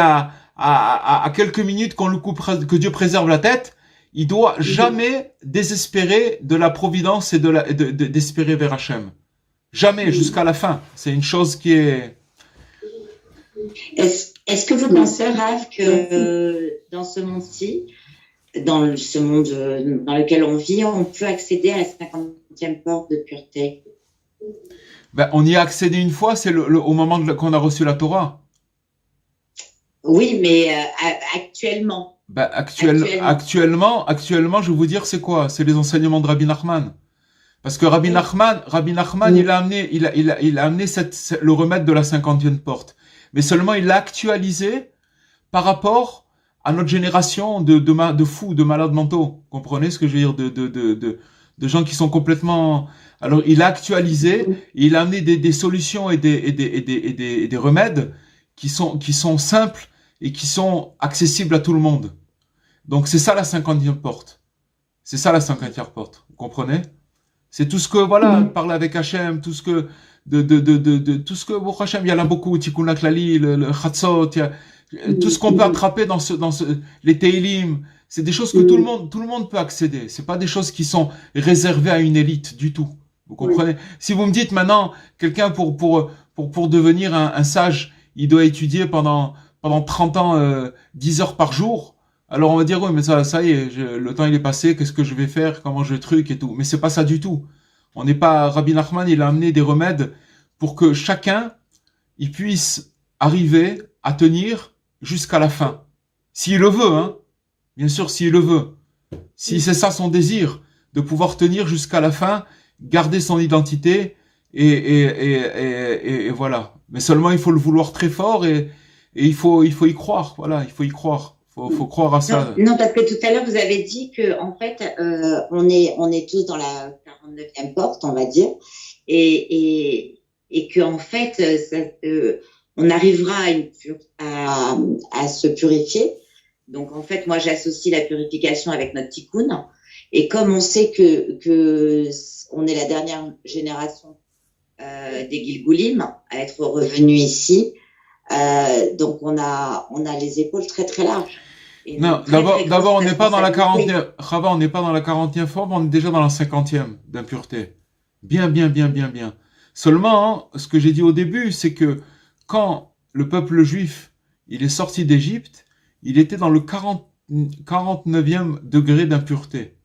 à quelques minutes qu'on le coupe, que Dieu préserve la tête, il doit jamais désespérer de la providence et d'espérer vers Hachem. Jamais, jusqu'à la fin. C'est une chose qui est... Est-ce que vous pensez, Rav, que dans ce monde-ci, dans ce monde dans lequel on vit, on peut accéder à la 50e porte de pureté? On y a accédé une fois, c'est au moment qu'on a reçu la Torah. Oui, mais actuellement. Actuellement, je vais vous dire c'est quoi? C'est les enseignements de Rabbi Nachman. Parce que Rabbi Nachman, il a amené le remède de la 50e porte. Mais seulement il l'a actualisé par rapport à notre génération de fous, de malades mentaux. Vous comprenez ce que je veux dire, de gens qui sont complètement. Alors, il a actualisé, il a amené des solutions et des remèdes qui sont simples et qui sont accessibles à tout le monde. Donc, c'est ça la 50e porte. C'est ça la 50e porte. Vous comprenez? C'est tout ce que, voilà, parler avec Hachem, tout ce que, tout ce que, bon, Hachem, il y en a beaucoup, Tikkun HaKlali, le Chatzot, tout ce qu'on peut attraper dans les Teilim. C'est des choses que tout le monde peut accéder. C'est pas des choses qui sont réservées à une élite du tout. Vous comprenez? Si vous me dites maintenant, quelqu'un pour devenir un sage, il doit étudier pendant 30 ans, 10 heures par jour. Alors on va dire, oui, mais ça y est, le temps il est passé, qu'est-ce que je vais faire, comment je truc et tout. Mais c'est pas ça du tout. On n'est pas, Rabbi Nachman, il a amené des remèdes pour que chacun, il puisse arriver à tenir jusqu'à la fin. S'il le veut, hein. Bien sûr, s'il le veut. Si c'est ça son désir, de pouvoir tenir jusqu'à la fin, garder son identité, et voilà. Mais seulement il faut le vouloir très fort et il faut y croire. Voilà, il faut y croire. Faut croire à ça. Non, parce que tout à l'heure, vous avez dit que, en fait, on est tous dans la 49e porte, on va dire, et que, en fait, on arrivera à se purifier. Donc, en fait, moi, j'associe la purification avec notre tikkun. Et comme on sait que on est la dernière génération des Gilgulim à être revenu ici, donc on a les épaules très très larges. Non, d'abord, on n'est pas dans la 40e, Chava, on n'est pas dans la 40e forme, on est déjà dans la 50e d'impureté. Bien. Seulement, ce que j'ai dit au début, c'est que quand le peuple juif, il est sorti d'Égypte, il était dans le 49e degré d'impureté.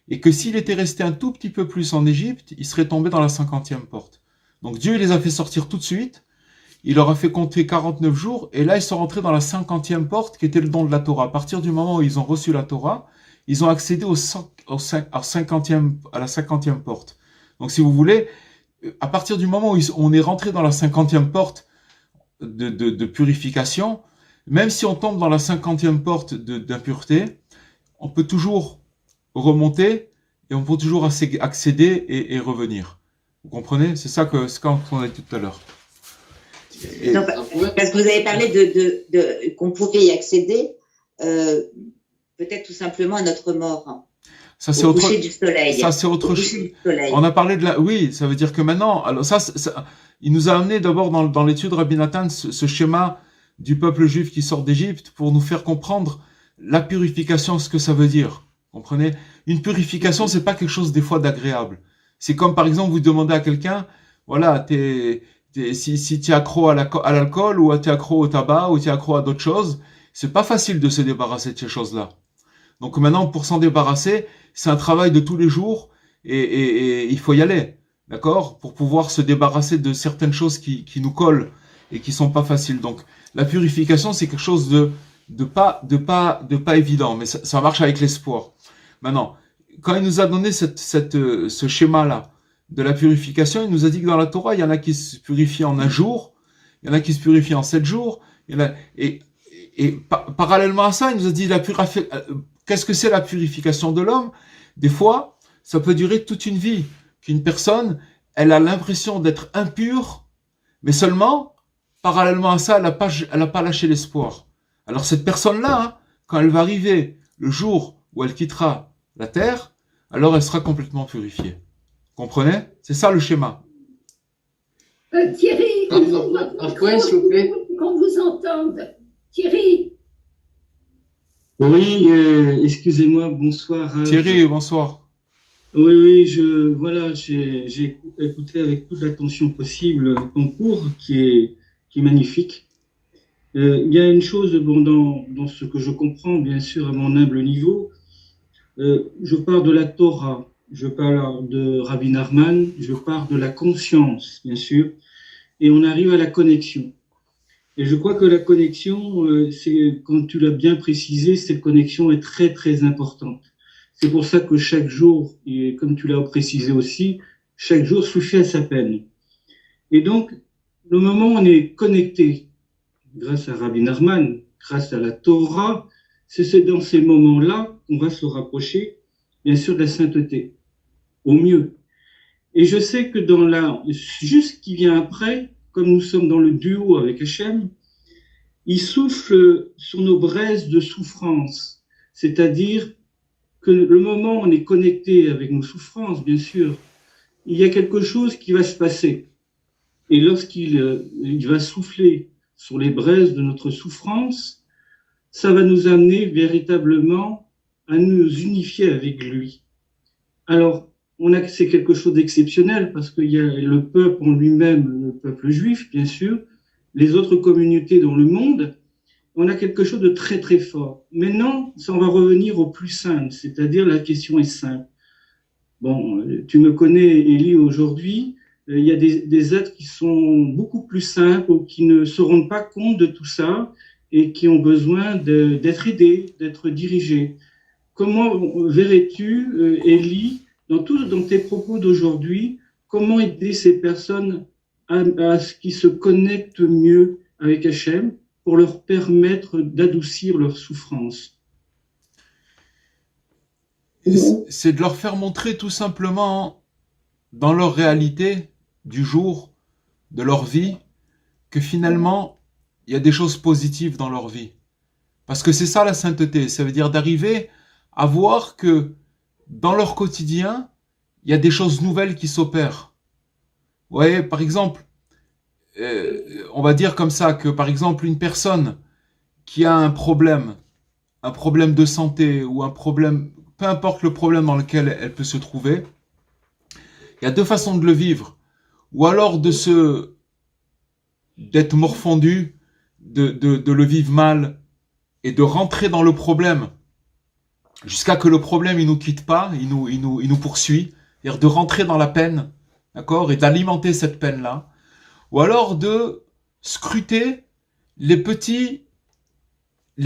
Et que s'il était resté un tout petit peu plus en Égypte, il serait tombé dans la 50e porte. Donc Dieu les a fait sortir tout de suite, il leur a fait compter 49 jours, et là ils sont rentrés dans la 50e porte qui était le don de la Torah. À partir du moment où ils ont reçu la Torah, ils ont accédé à la 50e porte. Donc si vous voulez, à partir du moment où on est rentré dans la 50e porte de purification, même si on tombe dans la 50e porte d'impureté, on peut toujours remonter et on peut toujours accéder et revenir. Vous comprenez? C'est ça que ce qu'on a dit tout à l'heure. Non, parce que vous avez parlé de qu'on pouvait y accéder, peut-être tout simplement à notre mort. Ça c'est au autre. coucher du soleil. Ça c'est autre chose. On a parlé de la. Oui, ça veut dire que maintenant, alors ça il nous a amené d'abord dans l'étude Rabbi Nathan ce schéma du peuple juif qui sort d'Égypte pour nous faire comprendre la purification, ce que ça veut dire. Comprenez? Une purification, c'est pas quelque chose des fois d'agréable. C'est comme par exemple vous demandez à quelqu'un, voilà, si tu es accro à l'alcool ou tu es accro au tabac ou tu es accro à d'autres choses, c'est pas facile de se débarrasser de ces choses-là. Donc maintenant, pour s'en débarrasser, c'est un travail de tous les jours et il faut y aller, d'accord? Pour pouvoir se débarrasser de certaines choses qui nous collent et qui sont pas faciles. Donc la purification, c'est quelque chose de pas évident, mais ça marche avec l'espoir. Maintenant, quand il nous a donné ce schéma-là de la purification, il nous a dit que dans la Torah, il y en a qui se purifient en un jour, il y en a qui se purifient en 7 jours, parallèlement à ça, il nous a dit qu'est-ce que c'est la purification de l'homme? Des fois, ça peut durer toute une vie, qu'une personne, elle a l'impression d'être impure, mais seulement, parallèlement à ça, elle a pas lâché l'espoir. Alors cette personne-là, hein, quand elle va arriver le jour où elle quittera la terre, alors elle sera complètement purifiée. Comprenez? C'est ça le schéma. Thierry, S'il vous plaît. qu'on vous entende. Thierry. Oui, excusez-moi, bonsoir. Thierry, bonsoir. Oui, j'ai écouté avec toute l'attention possible ton cours qui est magnifique. Il y a une chose dans ce que je comprends, bien sûr, à mon humble niveau. Je parle de la Torah, je parle de Rabbi Nachman, je parle de la conscience, bien sûr, et on arrive à la connexion. Et je crois que la connexion, c'est, comme tu l'as bien précisé, cette connexion est très, très importante. C'est pour ça que chaque jour, et comme tu l'as précisé aussi, chaque jour suffit à sa peine. Et donc, le moment où on est connecté, grâce à Rabbi Nachman, grâce à la Torah, c'est dans ces moments-là qu'on va se rapprocher, bien sûr, de la sainteté, au mieux. Et je sais que juste ce qui vient après, comme nous sommes dans le duo avec Hachem, il souffle sur nos braises de souffrance. C'est-à-dire que le moment où on est connecté avec nos souffrances, bien sûr, il y a quelque chose qui va se passer. Et il va souffler sur les braises de notre souffrance, ça va nous amener véritablement à nous unifier avec lui. Alors, c'est quelque chose d'exceptionnel parce qu'il y a le peuple en lui-même, le peuple juif, bien sûr, les autres communautés dans le monde, on a quelque chose de très très fort. Maintenant, on va revenir au plus simple, c'est-à-dire la question est simple. Bon, tu me connais, Élie, aujourd'hui, il y a des êtres qui sont beaucoup plus simples ou qui ne se rendent pas compte de tout ça et qui ont besoin d'être aidés, d'être dirigés. Comment verrais-tu, Élie, dans tes propos d'aujourd'hui, comment aider ces personnes à ce qu'ils se connectent mieux avec Hachem pour leur permettre d'adoucir leur souffrance? C'est de leur faire montrer tout simplement dans leur réalité du jour, de leur vie, que finalement, il y a des choses positives dans leur vie. Parce que c'est ça la sainteté, ça veut dire d'arriver à voir que dans leur quotidien, il y a des choses nouvelles qui s'opèrent. Vous voyez, par exemple, on va dire comme ça que, par exemple, une personne qui a un problème de santé ou un problème, peu importe le problème dans lequel elle peut se trouver, il y a deux façons de le vivre. Ou alors d'être morfondu, de le vivre mal et de rentrer dans le problème jusqu'à que le problème il nous quitte pas, il nous poursuit, c'est-à-dire de rentrer dans la peine, d'accord, et d'alimenter cette peine-là. Ou alors de scruter les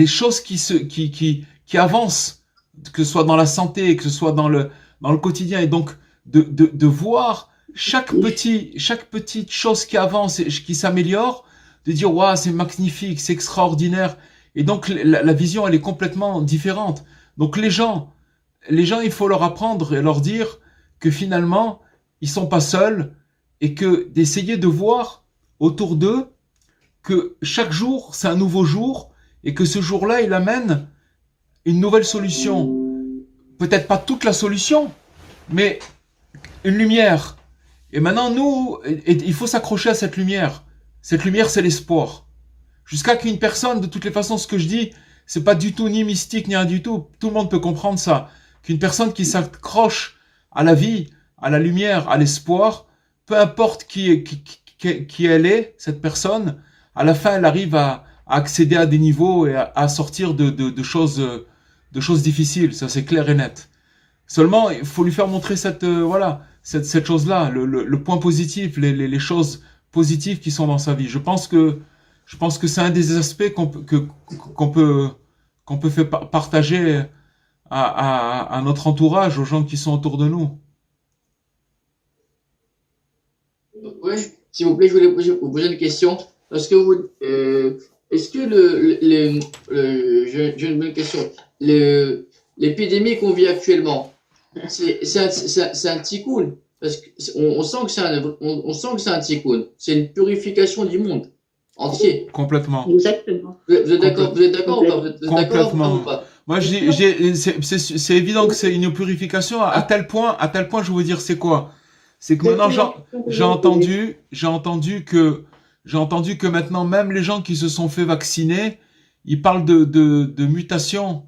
choses qui avancent, que ce soit dans la santé, que ce soit dans le quotidien, et donc de voir chaque petite chose qui avance et qui s'améliore, de dire waouh, c'est magnifique, c'est extraordinaire, et donc la vision elle est complètement différente. Donc les gens il faut leur apprendre et leur dire que finalement ils sont pas seuls et que d'essayer de voir autour d'eux que chaque jour c'est un nouveau jour et que ce jour-là il amène une nouvelle solution. Peut-être pas toute la solution, mais une lumière. Et maintenant, il faut s'accrocher à cette lumière. Cette lumière, c'est l'espoir. Jusqu'à qu'une personne, de toutes les façons, ce que je dis, c'est pas du tout ni mystique, ni rien du tout. Tout le monde peut comprendre ça. Qu'une personne qui s'accroche à la vie, à la lumière, à l'espoir, peu importe qui elle est, cette personne, à la fin, elle arrive à accéder à des niveaux et à sortir de choses difficiles. Ça, c'est clair et net. Seulement, il faut lui faire montrer cette chose-là, le point positif, les choses positives qui sont dans sa vie. Je pense que c'est un des aspects qu'on peut faire partager à notre entourage, aux gens qui sont autour de nous. Oui, s'il vous plaît, je voulais vous poser une question. Est-ce que j'ai une bonne question. L'épidémie qu'on vit actuellement, c'est un tikkun, parce qu'on sent que c'est un tikkun. C'est une purification du monde entier. Complètement. Exactement. Vous êtes d'accord ou pas? Vous êtes d'accord ou pas? Moi, c'est évident que c'est une purification à tel point, je vais vous dire c'est quoi. C'est que maintenant, j'ai entendu que maintenant, même les gens qui se sont fait vacciner, ils parlent de mutation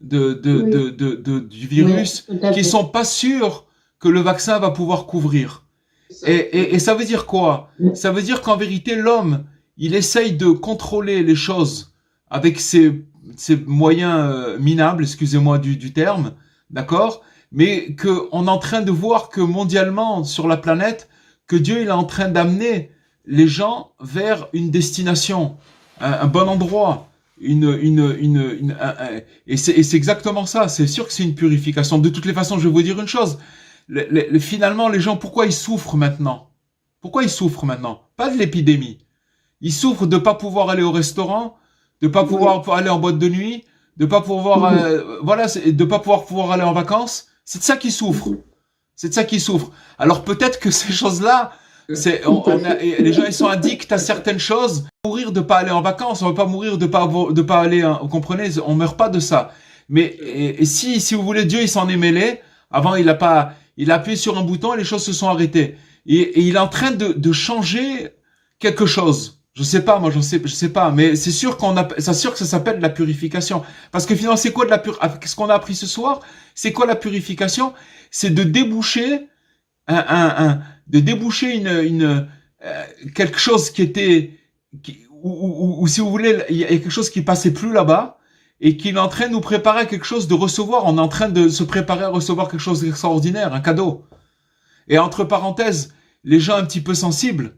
du virus, qui sont pas sûrs que le vaccin va pouvoir couvrir. Et ça veut dire quoi? Ça veut dire qu'en vérité, l'homme, il essaye de contrôler les choses avec ses moyens minables, excusez-moi du terme, d'accord? Mais qu'on est en train de voir que mondialement, sur la planète, que Dieu il est en train d'amener les gens vers une destination, un bon endroit, et c'est exactement ça. C'est sûr que c'est une purification. De toutes les façons, je vais vous dire une chose. Finalement, les gens, pourquoi ils souffrent maintenant? Pourquoi ils souffrent maintenant? Pas de l'épidémie. Ils souffrent de pas pouvoir aller au restaurant, de pas pouvoir aller en boîte de nuit, de pas pouvoir, de pas pouvoir aller en vacances. C'est de ça qu'ils souffrent. C'est de ça qu'ils souffrent. Alors peut-être que ces choses-là, les gens ils sont addicts à certaines choses. Mourir de pas aller en vacances, on va pas mourir de pas aller, vous comprenez, on meurt pas de ça. Mais et si vous voulez, Dieu il s'en est mêlé. Avant il a appuyé sur un bouton et les choses se sont arrêtées. Et il est en train de changer quelque chose. Je sais pas, moi je sais pas, mais c'est sûr que ça s'appelle la purification. Parce que finalement c'est quoi qu'est-ce qu'on a appris ce soir? C'est quoi la purification? C'est de déboucher quelque chose ou si vous voulez, il y a quelque chose qui passait plus là-bas et qu'il est en train de nous préparer à quelque chose de recevoir. On est en train de se préparer à recevoir quelque chose d'extraordinaire, un cadeau. Et entre parenthèses, les gens un petit peu sensibles,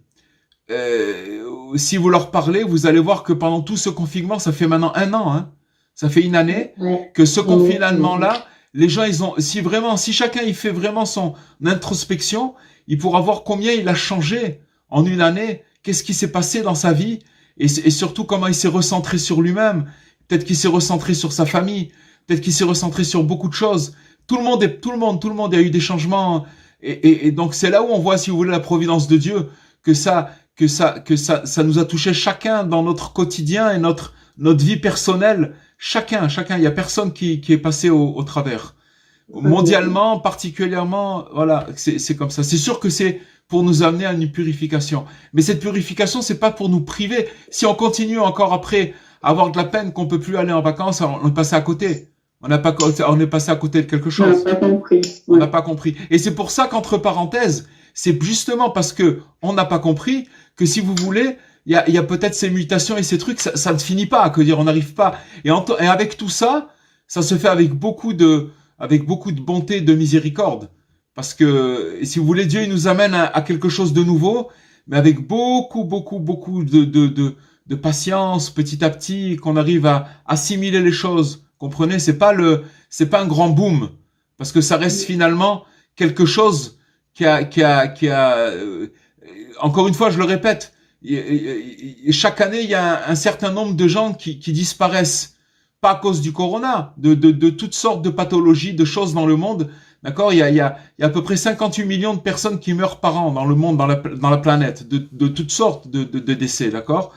si vous leur parlez, vous allez voir que pendant tout ce confinement, ça fait maintenant 1 an, hein, ça fait une année, que ce confinement-là, les gens, si chacun il fait vraiment son introspection, il pourra voir combien il a changé en une année, qu'est-ce qui s'est passé dans sa vie, et surtout comment il s'est recentré sur lui-même. Peut-être qu'il s'est recentré sur sa famille, peut-être qu'il s'est recentré sur beaucoup de choses. Tout le monde a eu des changements, et donc c'est là où on voit, si vous voulez, la providence de Dieu, que ça nous a touché chacun dans notre quotidien et notre vie personnelle. Chacun, il y a personne qui est passé au travers. Mondialement, particulièrement, voilà, c'est comme ça. C'est sûr que c'est pour nous amener à une purification. Mais cette purification, c'est pas pour nous priver. Si on continue encore après à avoir de la peine qu'on peut plus aller en vacances, on est passé à côté. On est passé à côté de quelque chose. On n'a pas compris. On n'a pas compris. Et c'est pour ça qu'entre parenthèses, c'est justement parce que on n'a pas compris que, si vous voulez, il y a peut-être ces mutations et ces trucs, ça ne finit pas, que dire, on n'arrive pas. Et avec tout ça, ça se fait avec beaucoup de bonté, de miséricorde. Parce que, si vous voulez, Dieu, il nous amène à quelque chose de nouveau, mais avec beaucoup de patience, petit à petit, qu'on arrive à assimiler les choses. Comprenez? C'est pas un grand boom. Parce que ça reste finalement quelque chose qui a encore une fois, je le répète, chaque année, il y a un certain nombre de gens qui disparaissent, pas à cause du corona, de toutes sortes de pathologies, de choses dans le monde. D'accord? Il y a à peu près 58 millions de personnes qui meurent par an dans le monde, dans la planète, de toutes sortes de décès. D'accord?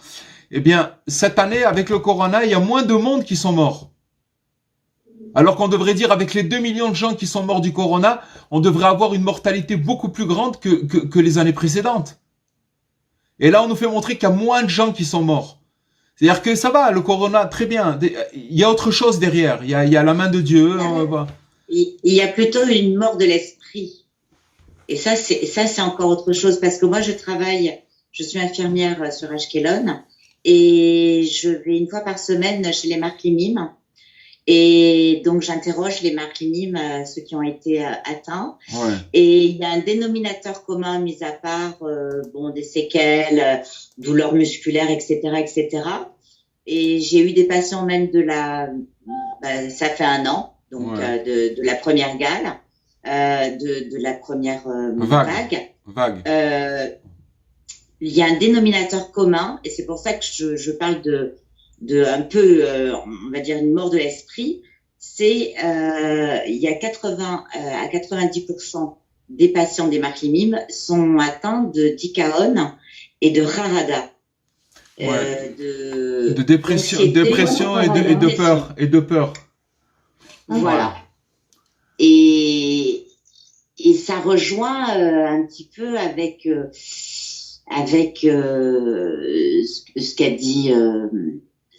Eh bien, cette année, avec le corona, il y a moins de monde qui sont morts. Alors qu'on devrait dire, avec les 2 millions de gens qui sont morts du corona, on devrait avoir une mortalité beaucoup plus grande que les années précédentes. Et là, on nous fait montrer qu'il y a moins de gens qui sont morts. C'est-à-dire que ça va, le corona, très bien. Il y a autre chose derrière. Il y a la main de Dieu. Il y a plutôt une mort de l'esprit. Et ça, c'est encore autre chose. Parce que moi, je suis infirmière sur Ashkelon. Et je vais une fois par semaine chez les Marklimim. Et donc, j'interroge les Marklimim, ceux qui ont été atteints. Ouais. Et il y a un dénominateur commun, mis à part des séquelles, douleurs musculaires, etc., etc. Et j'ai eu des patients même ça fait 1 an, donc de la première gale, de la première vague. Il y a un dénominateur commun, et c'est pour ça que je parle de un peu, on va dire, une mort de l'esprit. C'est il y a 80 à 90% des patients des Marklimim sont atteints de dicaon et de rarada, de dépression et de peur. Voilà. Et ça rejoint un petit peu avec ce qu'a dit.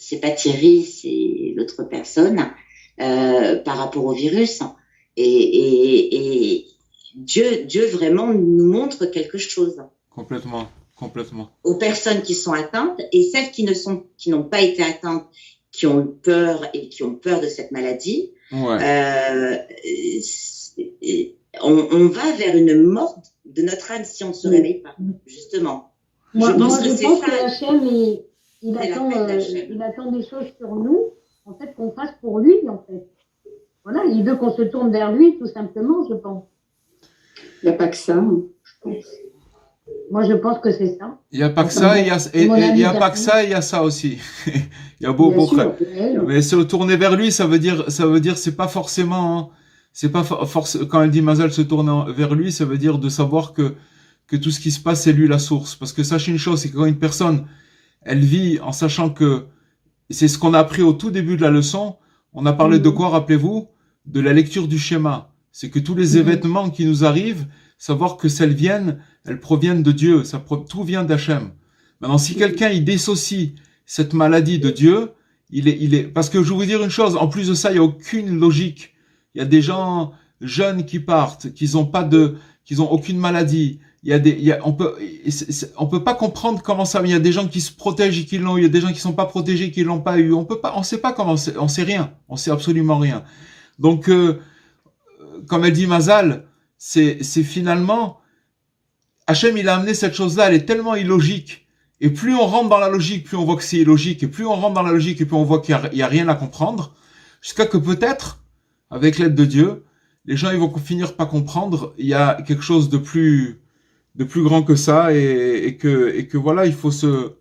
C'est pas Thierry, c'est l'autre personne, par rapport au virus. Et Dieu vraiment nous montre quelque chose. Complètement. Aux personnes qui sont atteintes et celles qui n'ont pas été atteintes, qui ont peur et qui ont peur de cette maladie. Ouais. On va vers une mort de notre âme si on ne se réveille pas, justement. Je pense que Hachem, il attend des choses sur nous, en fait, qu'on fasse pour lui, en fait. Voilà, il veut qu'on se tourne vers lui, tout simplement, je pense. Il n'y a pas que ça, je pense. Moi, je pense que c'est ça. Il n'y a pas que ça, il y a, il y a pas que ça, il y a ça aussi. Il y a beaucoup. Mais se tourner vers lui, ça veut dire, c'est pas forcément, hein, c'est pas quand elle dit Mazal se tourner vers lui, ça veut dire de savoir que tout ce qui se passe, c'est lui la source. Parce que sachez une chose, c'est que quand une personne, elle vit en sachant que, c'est ce qu'on a appris au tout début de la leçon, on a parlé de quoi, rappelez-vous? De la lecture du schéma. C'est que tous les événements qui nous arrivent, savoir que elles proviennent de Dieu. Tout vient d'Hachem. Maintenant, si quelqu'un, il dissocie cette maladie de Dieu, parce que je vais vous dire une chose, en plus de ça, il n'y a aucune logique. Il y a des gens jeunes qui partent, qu'ils ont aucune maladie. On peut pas comprendre comment ça, il y a des gens qui se protègent et qui l'ont eu, il y a des gens qui sont pas protégés et qui l'ont pas eu. On sait pas comment on sait rien. On sait absolument rien. Donc, comme elle dit Mazal, c'est finalement, Hachem, il a amené cette chose-là, elle est tellement illogique. Et plus on rentre dans la logique, plus on voit que c'est illogique. Et plus on rentre dans la logique, et plus on voit qu'il y a rien à comprendre. Jusqu'à que peut-être, avec l'aide de Dieu, les gens, ils vont finir par comprendre, il y a quelque chose de plus grand que ça, et que voilà, il faut se...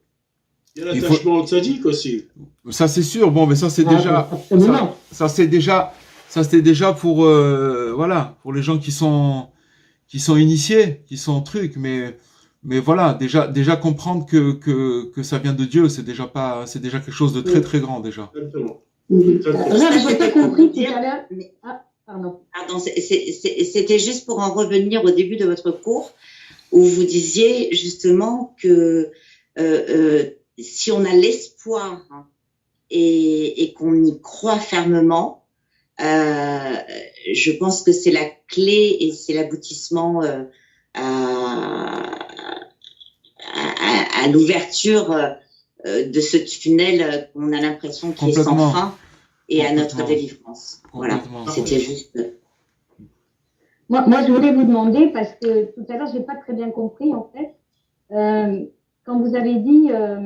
Il y a l'attachement tzaddik aussi. Ça, c'est sûr. Bon, mais ça, c'est déjà... Ça, c'est déjà pour, voilà, pour les gens qui sont initiés, qui sont trucs, mais voilà, déjà comprendre que ça vient de Dieu, c'est déjà quelque chose de très, très grand, déjà. Exactement. J'ai pas compris tout à l'heure. Pardon. Pardon, c'était juste pour en revenir au début de votre cours, où vous disiez justement que si on a l'espoir, hein, et qu'on y croit fermement, je pense que c'est la clé et c'est l'aboutissement à l'ouverture de ce tunnel qu'on a l'impression qui est sans fin, et à notre délivrance. Voilà, c'était juste... Moi, je voulais vous demander, parce que tout à l'heure, j'ai pas très bien compris, en fait, quand vous avez dit, à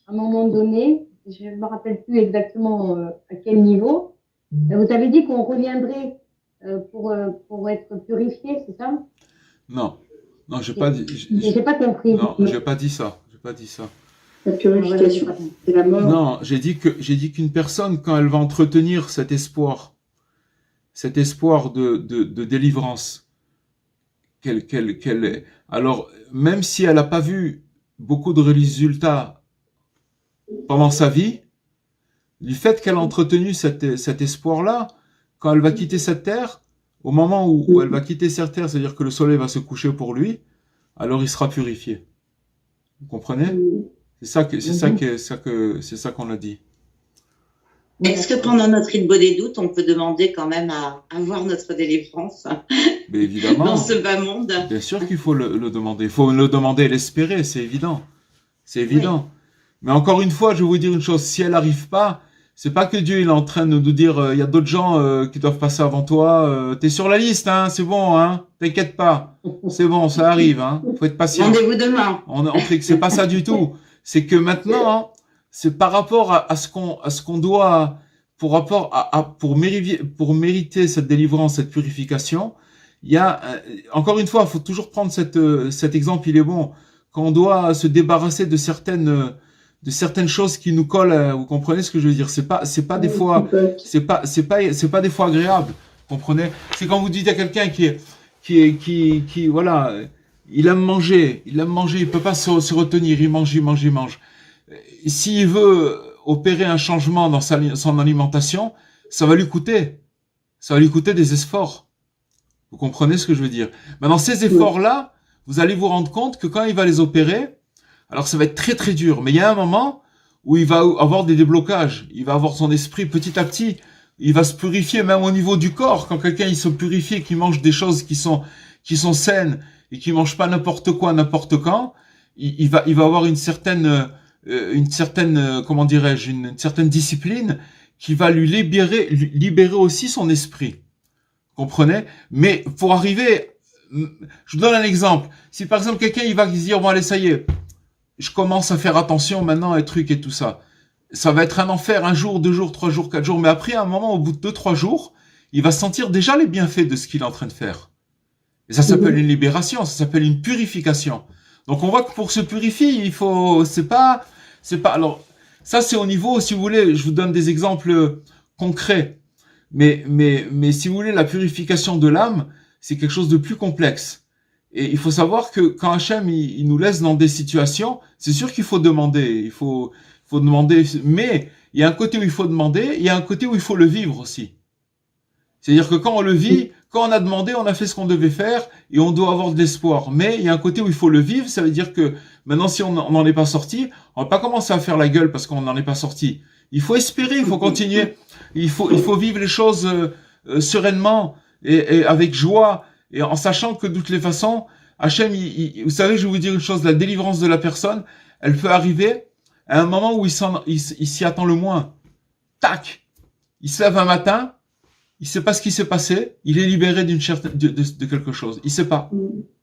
un moment donné, je ne me rappelle plus exactement à quel niveau, vous avez dit qu'on reviendrait pour être purifié, c'est ça? Non, j'ai pas dit. J'ai pas compris. Non, j'ai pas dit ça. La purification, c'est la mort. Non, j'ai dit qu'une personne, quand elle va entretenir cet espoir de délivrance, alors, même si elle n'a pas vu beaucoup de résultats pendant sa vie, du fait qu'elle a entretenu cet espoir-là, quand elle va quitter cette terre, au moment où elle va quitter cette terre, c'est-à-dire que le soleil va se coucher pour lui, alors il sera purifié. Vous comprenez? C'est ça qu'on a dit. Est-ce que pendant notre Idbo des doutes, on peut demander quand même à avoir notre délivrance? Mais évidemment. Dans ce bas monde. Bien sûr qu'il faut le demander. Il faut le demander et l'espérer, c'est évident. C'est évident. Oui. Mais encore une fois, je vais vous dire une chose. Si elle n'arrive pas, c'est pas que Dieu il est en train de nous dire, il y a d'autres gens qui doivent passer avant toi. T'es sur la liste, hein, c'est bon, hein. T'inquiète pas. C'est bon, ça arrive, hein. Faut être patient. Rendez-vous demain. On fait que c'est pas ça du tout. C'est que maintenant, hein, c'est par rapport à ce qu'on doit, pour mériter cette délivrance, cette purification. Il y a, encore une fois, il faut toujours prendre cet exemple, il est bon. Quand on doit se débarrasser de certaines choses qui nous collent, vous comprenez ce que je veux dire? C'est pas des fois des fois agréable. Vous comprenez? C'est quand vous dites à quelqu'un qui voilà, il aime manger, il peut pas se retenir, il mange. S'il veut opérer un changement dans son alimentation, ça va lui coûter des efforts. Vous comprenez ce que je veux dire? Maintenant, ces efforts-là, vous allez vous rendre compte que quand il va les opérer, alors ça va être très très dur, mais il y a un moment où il va avoir des déblocages, il va avoir son esprit petit à petit, il va se purifier même au niveau du corps. Quand quelqu'un il se purifie, qui mange des choses qui sont saines et qui mange pas n'importe quoi, n'importe quand, il va avoir une certaine comment dirais-je, une certaine discipline qui va lui libérer aussi son esprit. Vous comprenez? Mais pour arriver, je vous donne un exemple. Si par exemple quelqu'un il va se dire bon allez ça y est, je commence à faire attention maintenant et trucs et tout ça. Ça va être un enfer, 1 jour, 2 jours, 3 jours, 4 jours. Mais après, à un moment, au bout de 2-3 jours, il va sentir déjà les bienfaits de ce qu'il est en train de faire. Et ça s'appelle une libération, ça s'appelle une purification. Donc on voit que pour se purifier, il faut, c'est pas, alors, ça c'est au niveau, si vous voulez, je vous donne des exemples concrets. Mais si vous voulez, la purification de l'âme, c'est quelque chose de plus complexe. Et il faut savoir que quand Hachem, il nous laisse dans des situations, c'est sûr qu'il faut demander, il faut demander, mais il y a un côté où il faut demander, il y a un côté où il faut le vivre aussi. C'est-à-dire que quand on le vit, quand on a demandé, on a fait ce qu'on devait faire et on doit avoir de l'espoir. Mais il y a un côté où il faut le vivre, ça veut dire que maintenant, si on n'en est pas sorti, on va pas commencer à faire la gueule parce qu'on n'en est pas sorti. Il faut espérer, il faut continuer, il faut vivre les choses sereinement et avec joie et en sachant que de toutes les façons, Hachem, vous savez, je vais vous dire une chose, la délivrance de la personne, elle peut arriver à un moment où il s'y attend le moins. Tac! Il se lève un matin, il sait pas ce qui s'est passé, il est libéré de quelque chose. Il sait pas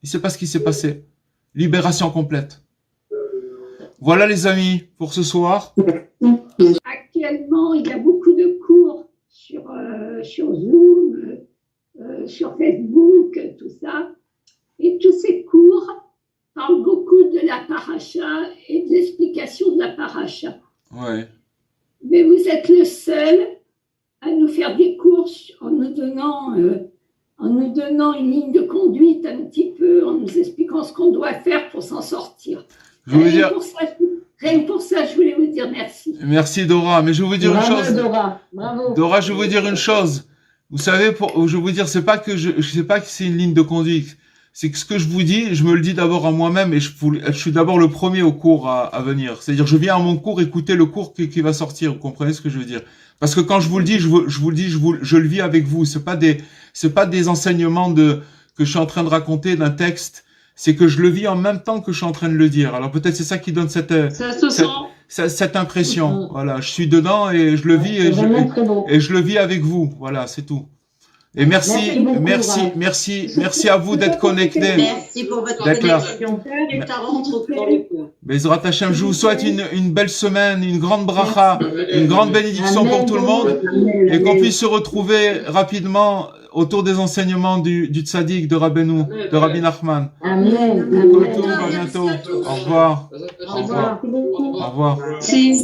ce qui s'est passé. Libération complète. Voilà les amis, pour ce soir. Actuellement, il y a beaucoup de cours sur Zoom, sur Facebook, tout ça. Et tous ces cours parlent beaucoup de la paracha et de l'explication de la paracha. Ouais. Mais vous êtes le seul à nous faire des cours en nous donnant une ligne de conduite un petit peu, en nous expliquant ce qu'on doit faire pour s'en sortir. Rien que pour ça, je voulais vous dire merci. Merci Dora, mais je vais vous dire une chose. Dora, bravo. Dora, je vais vous dire une chose. Vous savez, je vais vous dire, c'est pas que c'est une ligne de conduite. C'est que ce que je vous dis, je me le dis d'abord à moi-même et je suis d'abord le premier au cours à venir. C'est-à-dire, je viens à mon cours écouter le cours qui va sortir. Vous comprenez ce que je veux dire? Parce que quand je vous le dis, je le vis avec vous. C'est pas des enseignements que je suis en train de raconter d'un texte. C'est que je le vis en même temps que je suis en train de le dire. Alors peut-être c'est ça qui donne cette impression. Voilà, je suis dedans et je le vis et je le vis avec vous. Voilà, c'est tout. Et merci à vous d'être connectés. Merci pour votre connexion. Bezrat Hashem, je vous souhaite une belle semaine, une grande bracha, une grande bénédiction pour tout le monde et qu'on puisse se retrouver rapidement autour des enseignements du tzaddik de Rabbeinu, de Rabbi Nachman. Amen. À bientôt. Au revoir. Au revoir. Au revoir. Merci.